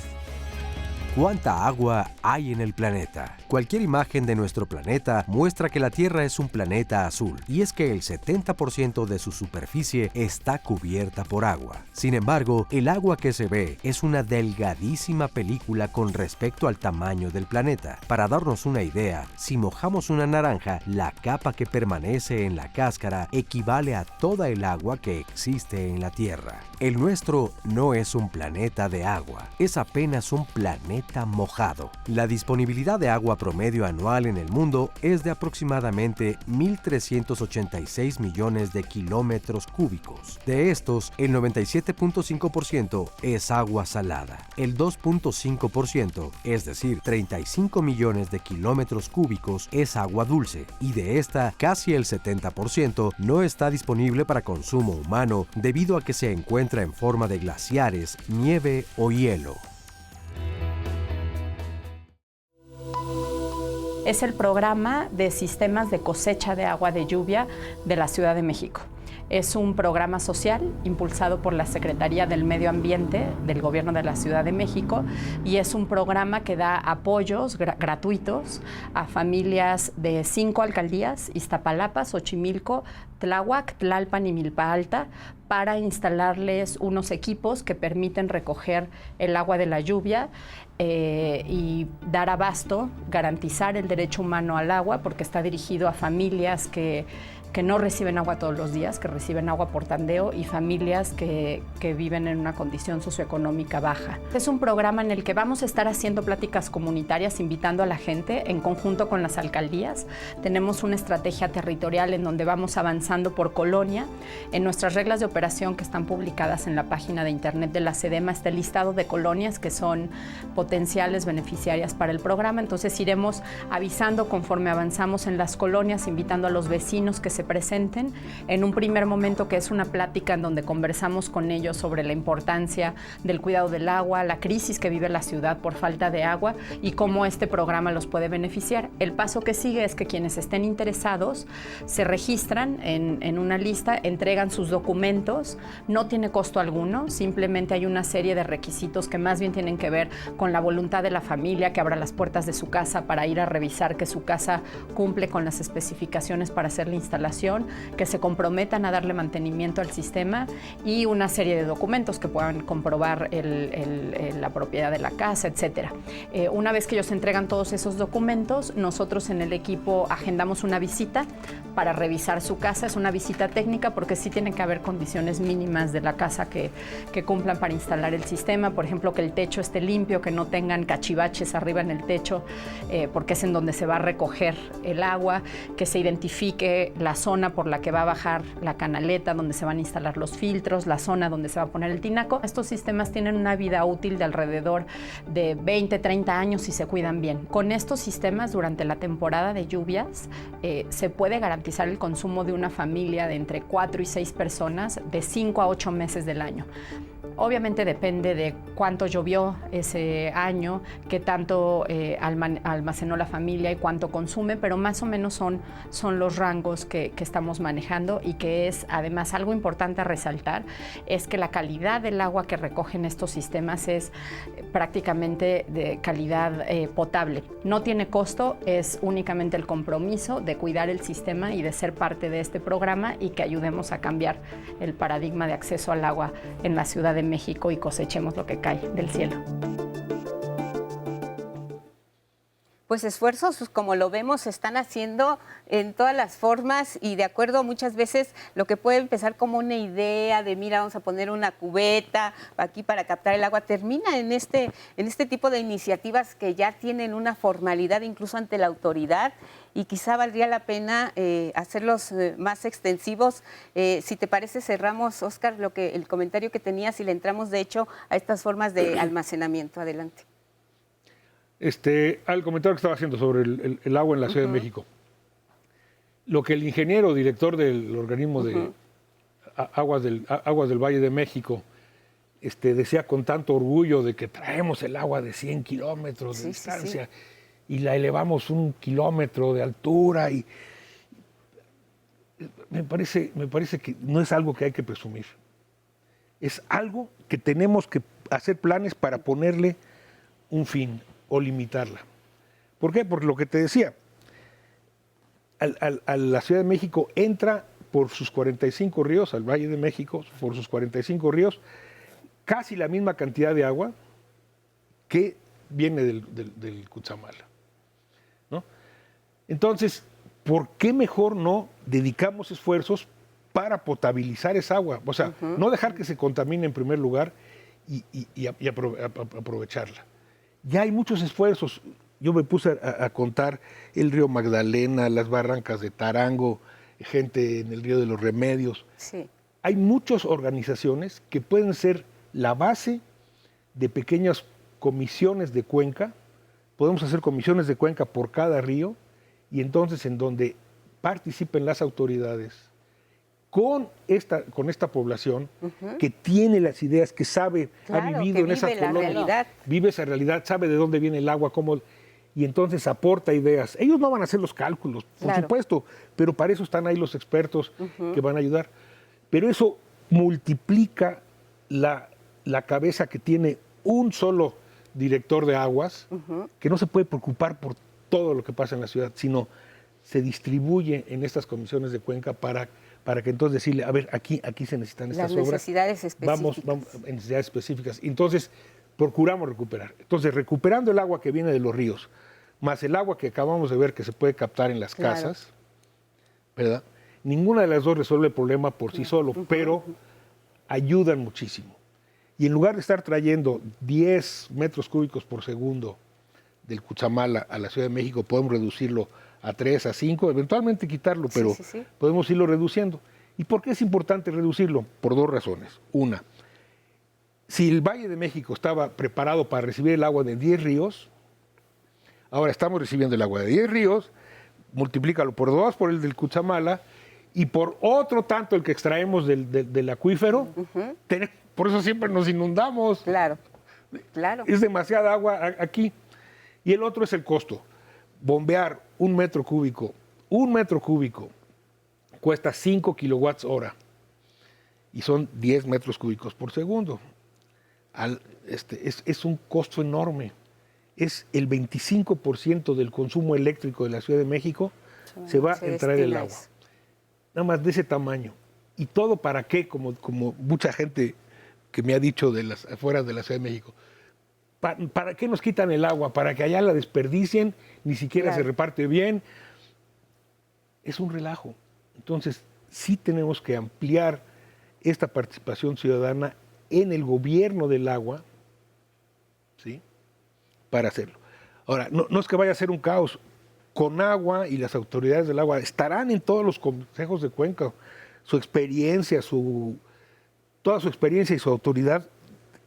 ¿Cuánta agua hay en el planeta? Cualquier imagen de nuestro planeta muestra que la Tierra es un planeta azul, y es que el 70% de su superficie está cubierta por agua. Sin embargo, el agua que se ve es una delgadísima película con respecto al tamaño del planeta. Para darnos una idea, si mojamos una naranja, la capa que permanece en la cáscara equivale a toda el agua que existe en la Tierra. El nuestro no es un planeta de agua, es apenas un planeta mojado. La disponibilidad de agua promedio anual en el mundo es de aproximadamente 1.386 millones de kilómetros cúbicos. De estos, el 97.5% es agua salada. El 2.5%, es decir, 35 millones de kilómetros cúbicos, es agua dulce, y de esta, casi el 70% no está disponible para consumo humano debido a que se encuentra en forma de glaciares, nieve o hielo. Es el programa de sistemas de cosecha de agua de lluvia de la Ciudad de México. Es un programa social impulsado por la Secretaría del Medio Ambiente del Gobierno de la Ciudad de México y es un programa que da apoyos gratuitos a familias de 5 alcaldías: Iztapalapa, Xochimilco, Tláhuac, Tlalpan y Milpa Alta, para instalarles unos equipos que permiten recoger el agua de la lluvia y dar abasto, garantizar el derecho humano al agua, porque está dirigido a familias que no reciben agua todos los días, que reciben agua por tandeo, y familias que viven en una condición socioeconómica baja. Es un programa en el que vamos a estar haciendo pláticas comunitarias, invitando a la gente en conjunto con las alcaldías. Tenemos una estrategia territorial en donde vamos avanzando por colonia. En nuestras reglas de operación, que están publicadas en la página de internet de la SEDEMA, está el listado de colonias que son potenciales beneficiarias para el programa. Entonces iremos avisando conforme avanzamos en las colonias, invitando a los vecinos que se presenten en un primer momento, que es una plática en donde conversamos con ellos sobre la importancia del cuidado del agua, la crisis que vive la ciudad por falta de agua y cómo este programa los puede beneficiar. El paso que sigue es que quienes estén interesados se registran en una lista, entregan sus documentos, no tiene costo alguno, simplemente hay una serie de requisitos que más bien tienen que ver con la voluntad de la familia, que abra las puertas de su casa para ir a revisar que su casa cumple con las especificaciones para hacer la instalación, que se comprometan a darle mantenimiento al sistema y una serie de documentos que puedan comprobar la propiedad de la casa, etc. Una vez que ellos entregan todos esos documentos, nosotros en el equipo agendamos una visita para revisar su casa. Es una visita técnica porque sí tienen que haber condiciones mínimas de la casa que cumplan para instalar el sistema. Por ejemplo, que el techo esté limpio, que no tengan cachivaches arriba en el techo, porque es en donde se va a recoger el agua, que se identifique la zona por la que va a bajar la canaleta, donde se van a instalar los filtros, la zona donde se va a poner el tinaco. Estos sistemas tienen una vida útil de alrededor de 20, 30 años y se cuidan bien. Con estos sistemas, durante la temporada de lluvias, se puede garantizar el consumo de una familia de entre 4 y 6 personas de 5 a 8 meses del año. Obviamente depende de cuánto llovió ese año, qué tanto almacenó la familia y cuánto consume, pero más o menos son los rangos que estamos manejando, y que es además algo importante a resaltar, es que la calidad del agua que recogen estos sistemas es prácticamente de calidad potable. No tiene costo, es únicamente el compromiso de cuidar el sistema y de ser parte de este programa y que ayudemos a cambiar el paradigma de acceso al agua en la Ciudad de México y cosechemos lo que cae del cielo. Pues esfuerzos, como lo vemos, se están haciendo en todas las formas y de acuerdo muchas veces lo que puede empezar como una idea de mira, vamos a poner una cubeta aquí para captar el agua, termina en este tipo de iniciativas que ya tienen una formalidad incluso ante la autoridad, y quizá valdría la pena hacerlos más extensivos. Si te parece, cerramos, Óscar, el comentario que tenías y le entramos de hecho a estas formas de almacenamiento. Adelante. Al comentario que estaba haciendo sobre el agua en la Ciudad de México. Lo que el ingeniero director del organismo de Aguas del Valle de México decía con tanto orgullo de que traemos el agua de 100 kilómetros de distancia y la elevamos 1 kilómetro de altura, y me parece que no es algo que hay que presumir. Es algo que tenemos que hacer planes para ponerle un fin o limitarla. ¿Por qué? Porque lo que te decía, a la Ciudad de México entra por sus 45 ríos, al Valle de México, por sus 45 ríos, casi la misma cantidad de agua que viene del Cutzamala, ¿no? Entonces, ¿por qué mejor no dedicamos esfuerzos para potabilizar esa agua? O sea, no dejar que se contamine en primer lugar y aprovecharla. Ya hay muchos esfuerzos. Yo me puse a contar el río Magdalena, las barrancas de Tarango, gente en el río de los Remedios. Sí. Hay muchas organizaciones que pueden ser la base de pequeñas comisiones de cuenca. Podemos hacer comisiones de cuenca por cada río, y entonces en donde participen las autoridades con esta población que tiene las ideas, que sabe, ha vivido en esas colonias, vive esa realidad, sabe de dónde viene el agua, cómo, y entonces aporta ideas. Ellos no van a hacer los cálculos, por supuesto, pero para eso están ahí los expertos que van a ayudar. Pero eso multiplica la cabeza que tiene un solo director de aguas, que no se puede preocupar por todo lo que pasa en la ciudad, sino se distribuye en estas comisiones de cuenca para que entonces decirle, a ver, aquí se necesitan estas obras. Las necesidades específicas. Vamos, en necesidades específicas. Entonces, procuramos recuperar. Entonces, recuperando el agua que viene de los ríos, más el agua que acabamos de ver que se puede captar en las casas, ¿verdad? Ninguna de las dos resuelve el problema por sí solo, pero ayudan muchísimo. Y en lugar de estar trayendo 10 metros cúbicos por segundo del Cutzamala a la Ciudad de México, podemos reducirlo a 3, a 5, eventualmente quitarlo, pero podemos irlo reduciendo. ¿Y por qué es importante reducirlo? Por dos razones. Una, si el Valle de México estaba preparado para recibir el agua de 10 ríos, ahora estamos recibiendo el agua de 10 ríos, multiplícalo por 2 por el del Cutzamala y por otro tanto el que extraemos del acuífero, por eso siempre nos inundamos. Claro. Es demasiada agua aquí. Y el otro es el costo. Bombear un metro cúbico cuesta 5 kilowatts hora y son 10 metros cúbicos por segundo. Es un costo enorme. Es el 25% del consumo eléctrico de la Ciudad de México se va a entrar el agua. Nada más de ese tamaño. ¿Y todo para qué? Como mucha gente que me ha dicho de las afuera de la Ciudad de México. ¿Para qué nos quitan el agua? ¿Para que allá la desperdicien? Ni siquiera se reparte bien. Es un relajo. Entonces, sí tenemos que ampliar esta participación ciudadana en el gobierno del agua, ¿sí? Para hacerlo. Ahora, no es que vaya a ser un caos. Conagua y las autoridades del agua estarán en todos los consejos de cuenca. Su experiencia, toda su experiencia y su autoridad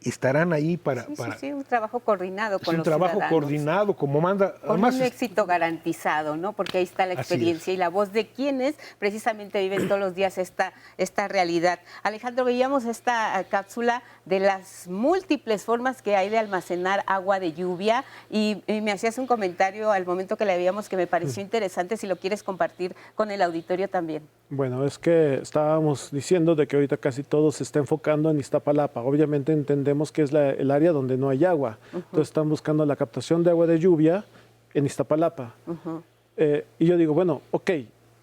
estarán ahí para... Sí, un trabajo coordinado con los ciudadanos. Un trabajo coordinado, como manda... Con además, un éxito garantizado, ¿no? Porque ahí está la experiencia y la voz de quienes precisamente viven todos los días esta realidad. Alejandro, veíamos esta cápsula de las múltiples formas que hay de almacenar agua de lluvia y me hacías un comentario al momento que la veíamos que me pareció interesante, si lo quieres compartir con el auditorio también. Bueno, es que estábamos diciendo de que ahorita casi todo se está enfocando en Iztapalapa. Obviamente entendemos que es el área donde no hay agua. Entonces están buscando la captación de agua de lluvia en Iztapalapa. Y yo digo, bueno, ok,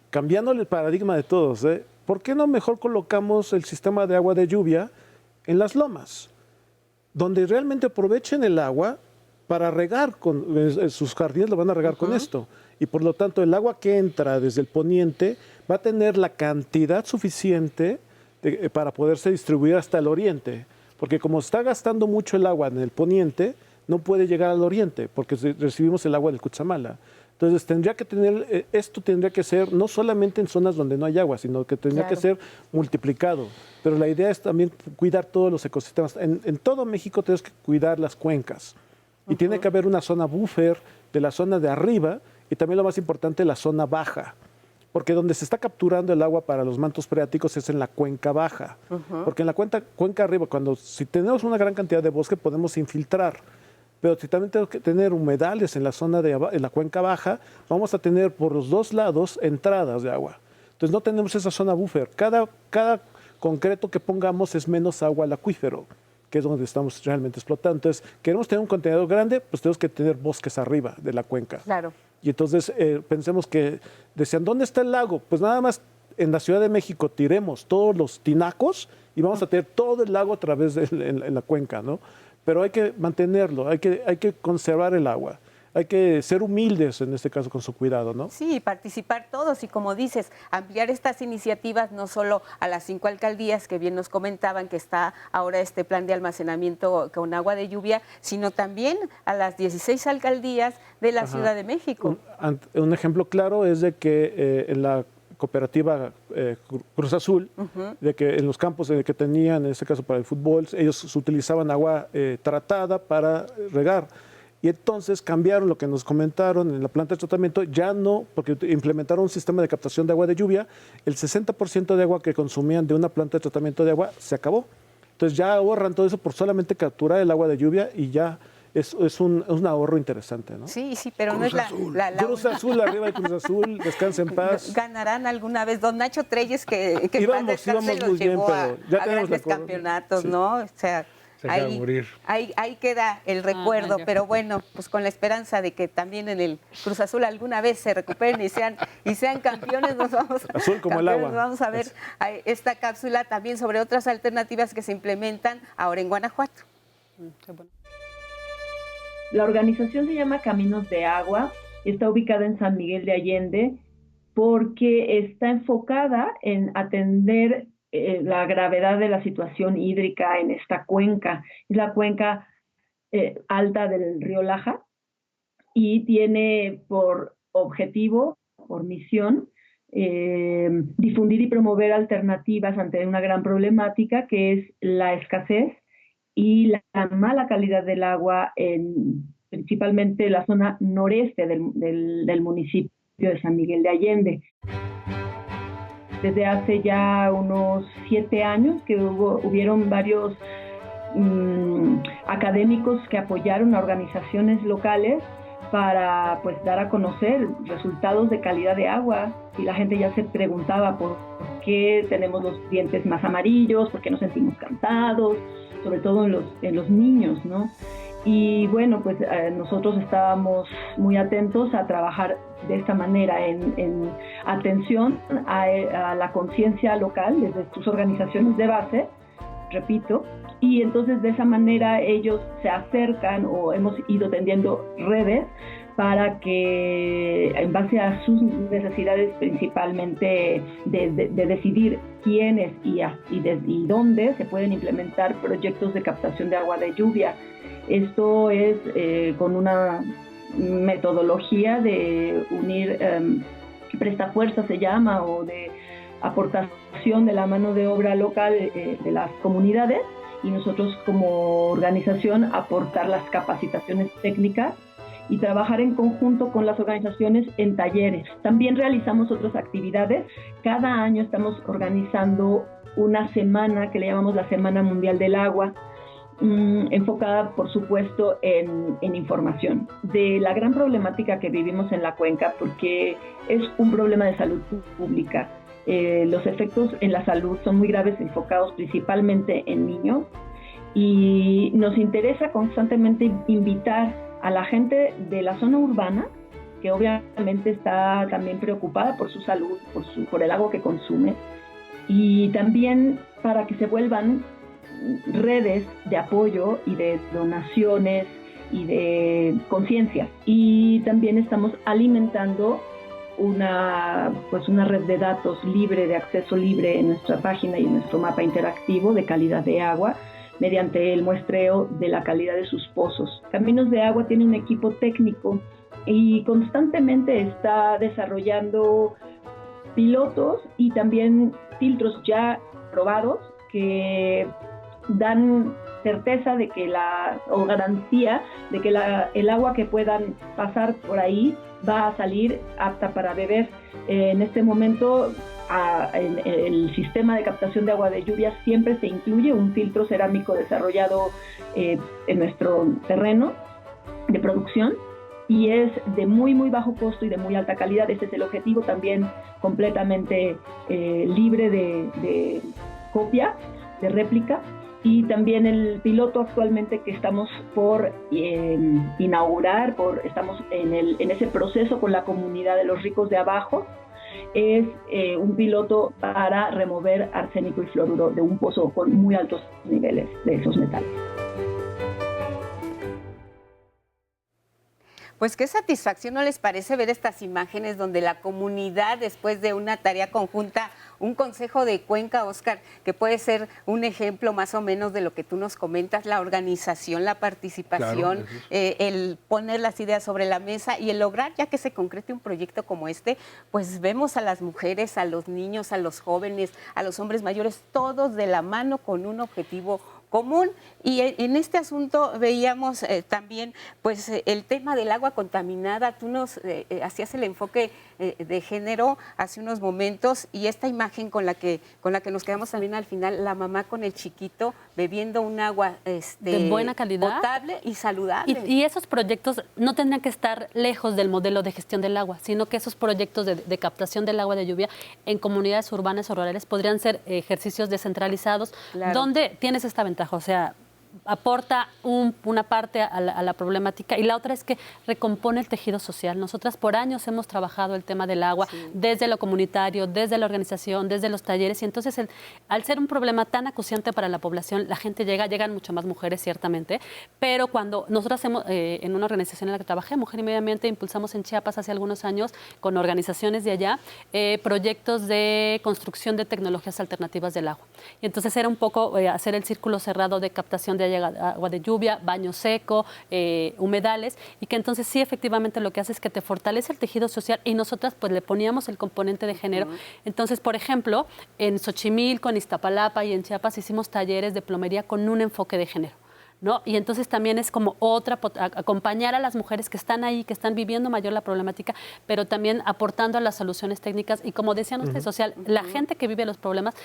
cambiándole el paradigma de todos, ¿por qué no mejor colocamos el sistema de agua de lluvia en las lomas? Donde realmente aprovechen el agua para regar, sus jardines lo van a regar con esto. Y por lo tanto el agua que entra desde el poniente va a tener la cantidad suficiente para poderse distribuir hasta el oriente. Porque como está gastando mucho el agua en el poniente, no puede llegar al oriente, porque recibimos el agua del Cutzamala. Entonces esto tendría que ser no solamente en zonas donde no hay agua, sino que tendría que ser multiplicado. Pero la idea es también cuidar todos los ecosistemas. En todo México tenemos que cuidar las cuencas. Y tiene que haber una zona buffer de la zona de arriba y también lo más importante, la zona baja. Porque donde se está capturando el agua para los mantos freáticos es en la cuenca baja. Porque en la cuenca arriba, si tenemos una gran cantidad de bosque, podemos infiltrar. Pero si también tenemos que tener humedales en la zona en la cuenca baja, vamos a tener por los dos lados entradas de agua. Entonces no tenemos esa zona buffer. Cada concreto que pongamos es menos agua al acuífero, que es donde estamos realmente explotando. Entonces, queremos tener un contenedor grande, pues tenemos que tener bosques arriba de la cuenca. Claro. Y entonces pensemos que decían, ¿dónde está el lago? Pues nada más en la Ciudad de México tiremos todos los tinacos y vamos a tener todo el lago a través de en la cuenca, ¿no? Pero hay que mantenerlo, hay que conservar el agua. Hay que ser humildes en este caso con su cuidado, ¿no? Sí, participar todos y como dices, ampliar estas iniciativas no solo a las 5 alcaldías que bien nos comentaban que está ahora este plan de almacenamiento con agua de lluvia, sino también a las 16 alcaldías de la Ciudad de México. Un ejemplo claro es de que en la cooperativa Cruz Azul, de que en los campos que tenían, en este caso para el fútbol, ellos utilizaban agua tratada para regar. Y entonces cambiaron lo que nos comentaron en la planta de tratamiento, ya no, porque implementaron un sistema de captación de agua de lluvia, el 60% de agua que consumían de una planta de tratamiento de agua se acabó. Entonces ya ahorran todo eso por solamente capturar el agua de lluvia y ya es un ahorro interesante, ¿no? Sí, pero Cruz no es la Cruz Azul, arriba de Cruz Azul, descansa en paz. Ganarán alguna vez. Don Nacho Treyes, que íbamos los llevó bien, pero ya a grandes campeonatos, sí. ¿no? O sea, ahí queda el recuerdo, pero bueno, pues con la esperanza de que también en el Cruz Azul alguna vez se recuperen y sean campeones, nos vamos, azul como el agua. Vamos a ver esta cápsula también sobre otras alternativas que se implementan ahora en Guanajuato. Qué bueno. La organización se llama Caminos de Agua, está ubicada en San Miguel de Allende porque está enfocada en atender la gravedad de la situación hídrica en esta cuenca. Es la cuenca alta del río Laja y tiene por objetivo, por misión, difundir y promover alternativas ante una gran problemática que es la escasez y la mala calidad del agua principalmente en la zona noreste del municipio de San Miguel de Allende. Desde hace ya unos 7 años que hubieron varios académicos que apoyaron a organizaciones locales para pues dar a conocer resultados de calidad de agua, y la gente ya se preguntaba por qué tenemos los dientes más amarillos, por qué nos sentimos cansados, sobre todo en los niños, ¿no? Y bueno, pues nosotros estábamos muy atentos a trabajar de esta manera en atención a la conciencia local desde sus organizaciones de base, repito, y entonces de esa manera ellos se acercan o hemos ido tendiendo redes para que en base a sus necesidades principalmente de decidir quiénes y dónde se pueden implementar proyectos de captación de agua de lluvia. Esto es con una metodología de unir prestafuerza se llama, o de aportación de la mano de obra local de las comunidades, y nosotros como organización aportar las capacitaciones técnicas y trabajar en conjunto con las organizaciones en talleres. También realizamos otras actividades. Cada año estamos organizando una semana que le llamamos la Semana Mundial del Agua, enfocada por supuesto en información de la gran problemática que vivimos en la cuenca, porque es un problema de salud pública. Los efectos en la salud son muy graves, enfocados principalmente en niños, y nos interesa constantemente invitar a la gente de la zona urbana, que obviamente está también preocupada por su salud, por el agua que consume, y también para que se vuelvan redes de apoyo y de donaciones y de conciencia. Y también estamos alimentando una red de datos libre, de acceso libre en nuestra página y en nuestro mapa interactivo de calidad de agua, mediante el muestreo de la calidad de sus pozos. Caminos de Agua tiene un equipo técnico y constantemente está desarrollando pilotos y también filtros ya probados que dan certeza de que o garantía de que el agua que puedan pasar por ahí va a salir apta para beber. En este momento, en el sistema de captación de agua de lluvia siempre se incluye un filtro cerámico desarrollado en nuestro terreno de producción, y es de muy muy bajo costo y de muy alta calidad. Ese es el objetivo, también completamente libre de copia, de réplica. Y también el piloto actualmente que estamos por inaugurar, estamos en ese proceso con la comunidad de los ricos de abajo, es un piloto para remover arsénico y fluoruro de un pozo con muy altos niveles de esos metales. Pues qué satisfacción, ¿no les parece ver estas imágenes donde la comunidad, después de una tarea conjunta, un consejo de cuenca, Óscar, que puede ser un ejemplo más o menos de lo que tú nos comentas, la organización, la participación, claro, el poner las ideas sobre la mesa y el lograr ya que se concrete un proyecto como este? Pues vemos a las mujeres, a los niños, a los jóvenes, a los hombres mayores, todos de la mano con un objetivo común. Y en este asunto veíamos también pues el tema del agua contaminada. Tú nos hacías el enfoque de género hace unos momentos y esta imagen con la que nos quedamos también al final, la mamá con el chiquito bebiendo un agua de buena calidad, potable y saludable. Y esos proyectos no tendrían que estar lejos del modelo de gestión del agua, sino que esos proyectos de captación del agua de lluvia en comunidades urbanas o rurales podrían ser ejercicios descentralizados, donde tienes esta ventaja, o sea, aporta una parte a la problemática y la otra es que recompone el tejido social. Nosotras por años hemos trabajado el tema del agua desde lo comunitario, desde la organización, desde los talleres y entonces al ser un problema tan acuciante para la población, la gente llegan mucho más mujeres ciertamente, pero cuando nosotros hacemos en una organización en la que trabajé, Mujer y Medio Ambiente, impulsamos en Chiapas hace algunos años con organizaciones de allá proyectos de construcción de tecnologías alternativas del agua. Y entonces era un poco hacer el círculo cerrado de captación de agua de lluvia, baño seco, humedales, y que entonces sí efectivamente lo que hace es que te fortalece el tejido social y nosotras pues le poníamos el componente de género. Entonces, por ejemplo, en Xochimilco, en Iztapalapa y en Chiapas hicimos talleres de plomería con un enfoque de género, ¿no? Y entonces también es como acompañar a las mujeres que están ahí, que están viviendo mayor la problemática, pero también aportando a las soluciones técnicas y como decían ustedes, social, la gente que vive los problemas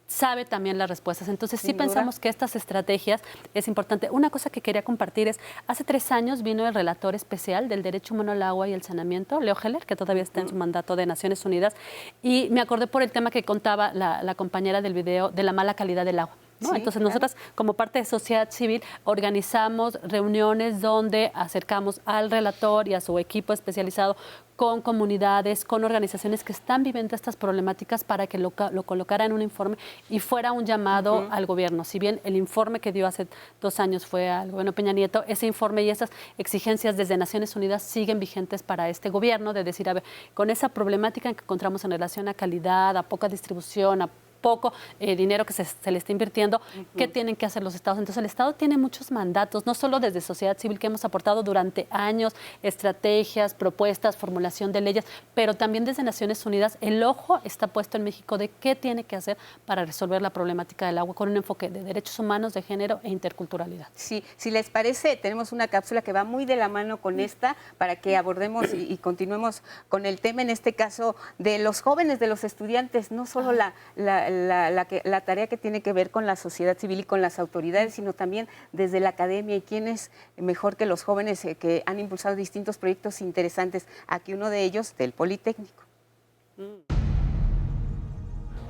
sabe también las respuestas. Entonces sí pensamos que estas estrategias es importante. Una cosa que quería compartir es, hace 3 años vino el relator especial del derecho humano al agua y el saneamiento, Leo Heller, que todavía está en su mandato de Naciones Unidas, y me acordé por el tema que contaba la compañera del video de la mala calidad del agua, ¿no? Entonces nosotras como parte de sociedad civil organizamos reuniones donde acercamos al relator y a su equipo especializado con comunidades, con organizaciones que están viviendo estas problemáticas para que lo colocara en un informe y fuera un llamado al gobierno. Si bien el informe que dio hace 2 años fue al gobierno Peña Nieto, ese informe y esas exigencias desde Naciones Unidas siguen vigentes para este gobierno, de decir, a ver, con esa problemática que encontramos en relación a calidad, a poca distribución, a poco dinero que se le está invirtiendo, ¿qué tienen que hacer los estados? Entonces el Estado tiene muchos mandatos, no solo desde sociedad civil que hemos aportado durante años, estrategias, propuestas, formulación de leyes, pero también desde Naciones Unidas el ojo está puesto en México de qué tiene que hacer para resolver la problemática del agua con un enfoque de derechos humanos, de género e interculturalidad. Sí, si les parece, tenemos una cápsula que va muy de la mano con esta para que abordemos y continuemos con el tema, en este caso, de los jóvenes, de los estudiantes, no solo la tarea que tiene que ver con la sociedad civil y con las autoridades, sino también desde la academia y quién es mejor que los jóvenes que han impulsado distintos proyectos interesantes. Aquí uno de ellos del Politécnico.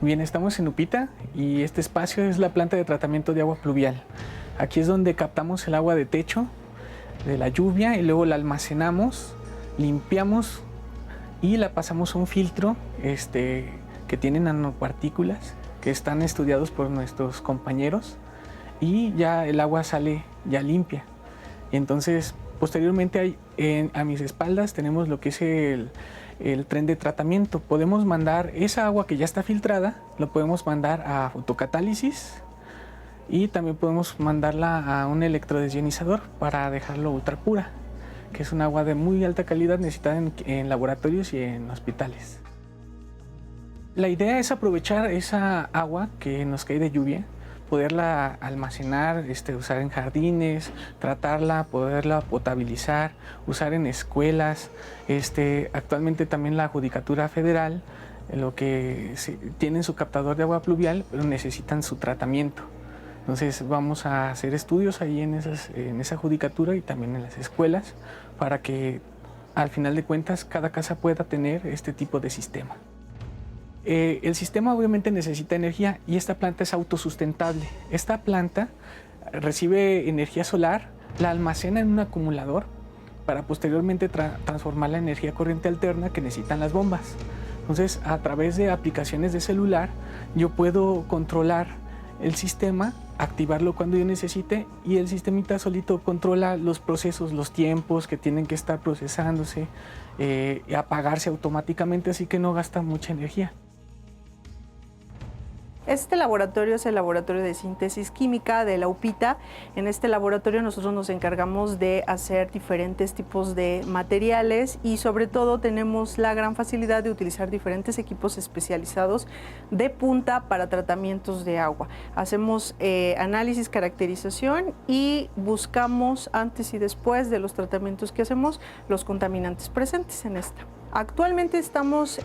Bien, estamos en Upita y este espacio es la planta de tratamiento de agua pluvial. Aquí es donde captamos el agua de techo, de la lluvia y luego la almacenamos, limpiamos y la pasamos a un filtro que tienen nanopartículas que están estudiados por nuestros compañeros y ya el agua sale ya limpia. Y entonces, posteriormente a mis espaldas tenemos lo que es el tren de tratamiento. Podemos mandar esa agua que ya está filtrada, lo podemos mandar a fotocatálisis y también podemos mandarla a un electrodesionizador para dejarlo ultra pura, que es un agua de muy alta calidad necesitada en laboratorios y en hospitales. La idea es aprovechar esa agua que nos cae de lluvia, poderla almacenar, usar en jardines, tratarla, poderla potabilizar, usar en escuelas. Actualmente también la Judicatura Federal, lo que tienen su captador de agua pluvial, pero necesitan su tratamiento. Entonces vamos a hacer estudios ahí en esa judicatura y también en las escuelas para que al final de cuentas cada casa pueda tener este tipo de sistema. El sistema obviamente necesita energía y esta planta es autosustentable. Esta planta recibe energía solar, la almacena en un acumulador para posteriormente transformarla en energía corriente alterna que necesitan las bombas. Entonces, a través de aplicaciones de celular, yo puedo controlar el sistema, activarlo cuando yo necesite y el sistemita solito controla los procesos, los tiempos que tienen que estar procesándose y apagarse automáticamente, así que no gasta mucha energía. Este laboratorio es el laboratorio de síntesis química de la UPITA. En este laboratorio nosotros nos encargamos de hacer diferentes tipos de materiales y sobre todo tenemos la gran facilidad de utilizar diferentes equipos especializados de punta para tratamientos de agua. Hacemos análisis, caracterización y buscamos antes y después de los tratamientos que hacemos los contaminantes presentes en esta. Actualmente estamos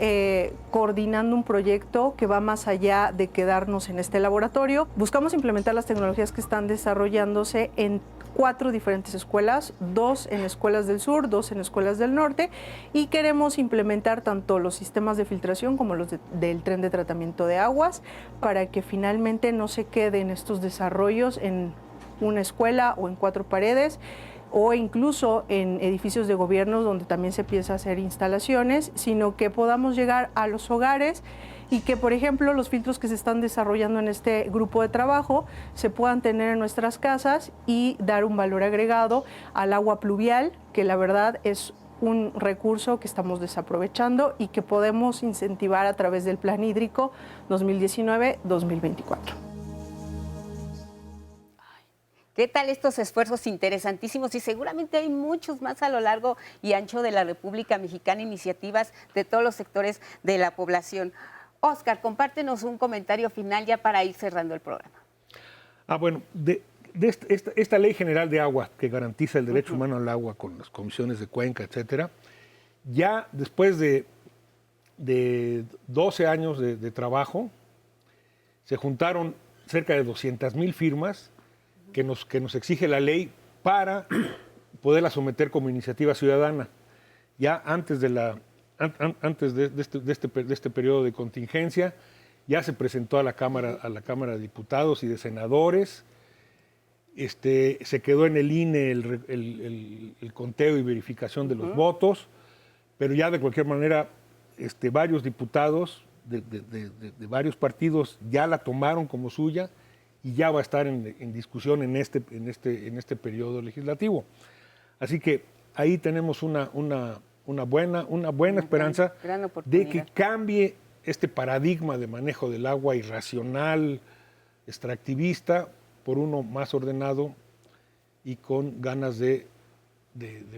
coordinando un proyecto que va más allá de quedarnos en este laboratorio. Buscamos implementar las tecnologías que están desarrollándose en 4 diferentes escuelas, 2 en escuelas del sur, 2 en escuelas del norte, y queremos implementar tanto los sistemas de filtración como los del tren de tratamiento de aguas para que finalmente no se queden estos desarrollos en una escuela o en 4 paredes, o incluso en edificios de gobierno donde también se empieza a hacer instalaciones, sino que podamos llegar a los hogares y que, por ejemplo, los filtros que se están desarrollando en este grupo de trabajo se puedan tener en nuestras casas y dar un valor agregado al agua pluvial, que la verdad es un recurso que estamos desaprovechando y que podemos incentivar a través del Plan Hídrico 2019-2024. ¿Qué tal estos esfuerzos interesantísimos? Y seguramente hay muchos más a lo largo y ancho de la República Mexicana, iniciativas de todos los sectores de la población. Óscar, compártenos un comentario final ya para ir cerrando el programa. Bueno, esta Ley General de Agua que garantiza el derecho humano al agua con las comisiones de cuenca, etcétera, ya después de 12 años de trabajo, se juntaron cerca de 200,000 firmas que nos exige la ley para poderla someter como iniciativa ciudadana. Ya antes de este periodo de contingencia, ya se presentó a la Cámara de Diputados y de Senadores. Se quedó en el INE el conteo y verificación de los votos, pero ya de cualquier manera varios diputados de varios partidos ya la tomaron como suya y ya va a estar en discusión en este periodo legislativo. Así que ahí tenemos una buena esperanza de que cambie este paradigma de manejo del agua irracional, extractivista, por uno más ordenado y con ganas de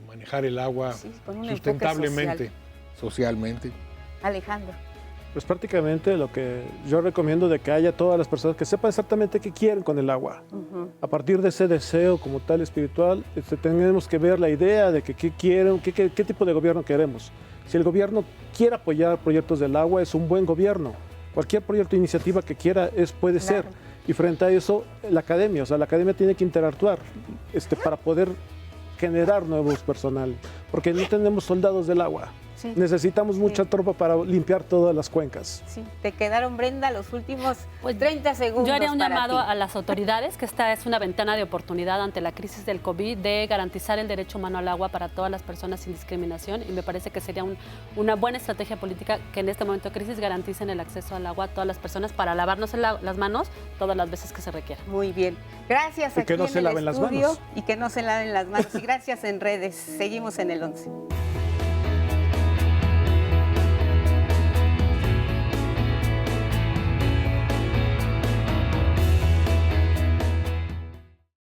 manejar el agua sustentablemente, socialmente. Alejandro. Pues prácticamente lo que yo recomiendo de que haya todas las personas que sepan exactamente qué quieren con el agua. A partir de ese deseo como tal espiritual, tenemos que ver la idea de que qué quieren, qué tipo de gobierno queremos. Si el gobierno quiere apoyar proyectos del agua, es un buen gobierno. Cualquier proyecto o iniciativa que quiera puede ser. Y frente a eso, la academia tiene que interactuar para poder generar nuevos personal, porque no tenemos soldados del agua. Sí. Necesitamos mucha tropa para limpiar todas las cuencas. Sí. Te quedaron, Brenda, los últimos 30 segundos. Yo haría un llamado a las autoridades, que esta es una ventana de oportunidad ante la crisis del COVID, de garantizar el derecho humano al agua para todas las personas sin discriminación, y me parece que sería una buena estrategia política que en este momento de crisis garanticen el acceso al agua a todas las personas para lavarnos las manos todas las veces que se requiera. Muy bien. Gracias y que no se laven las manos. Y que no se laven las manos. Y gracias en redes. Seguimos en el 11.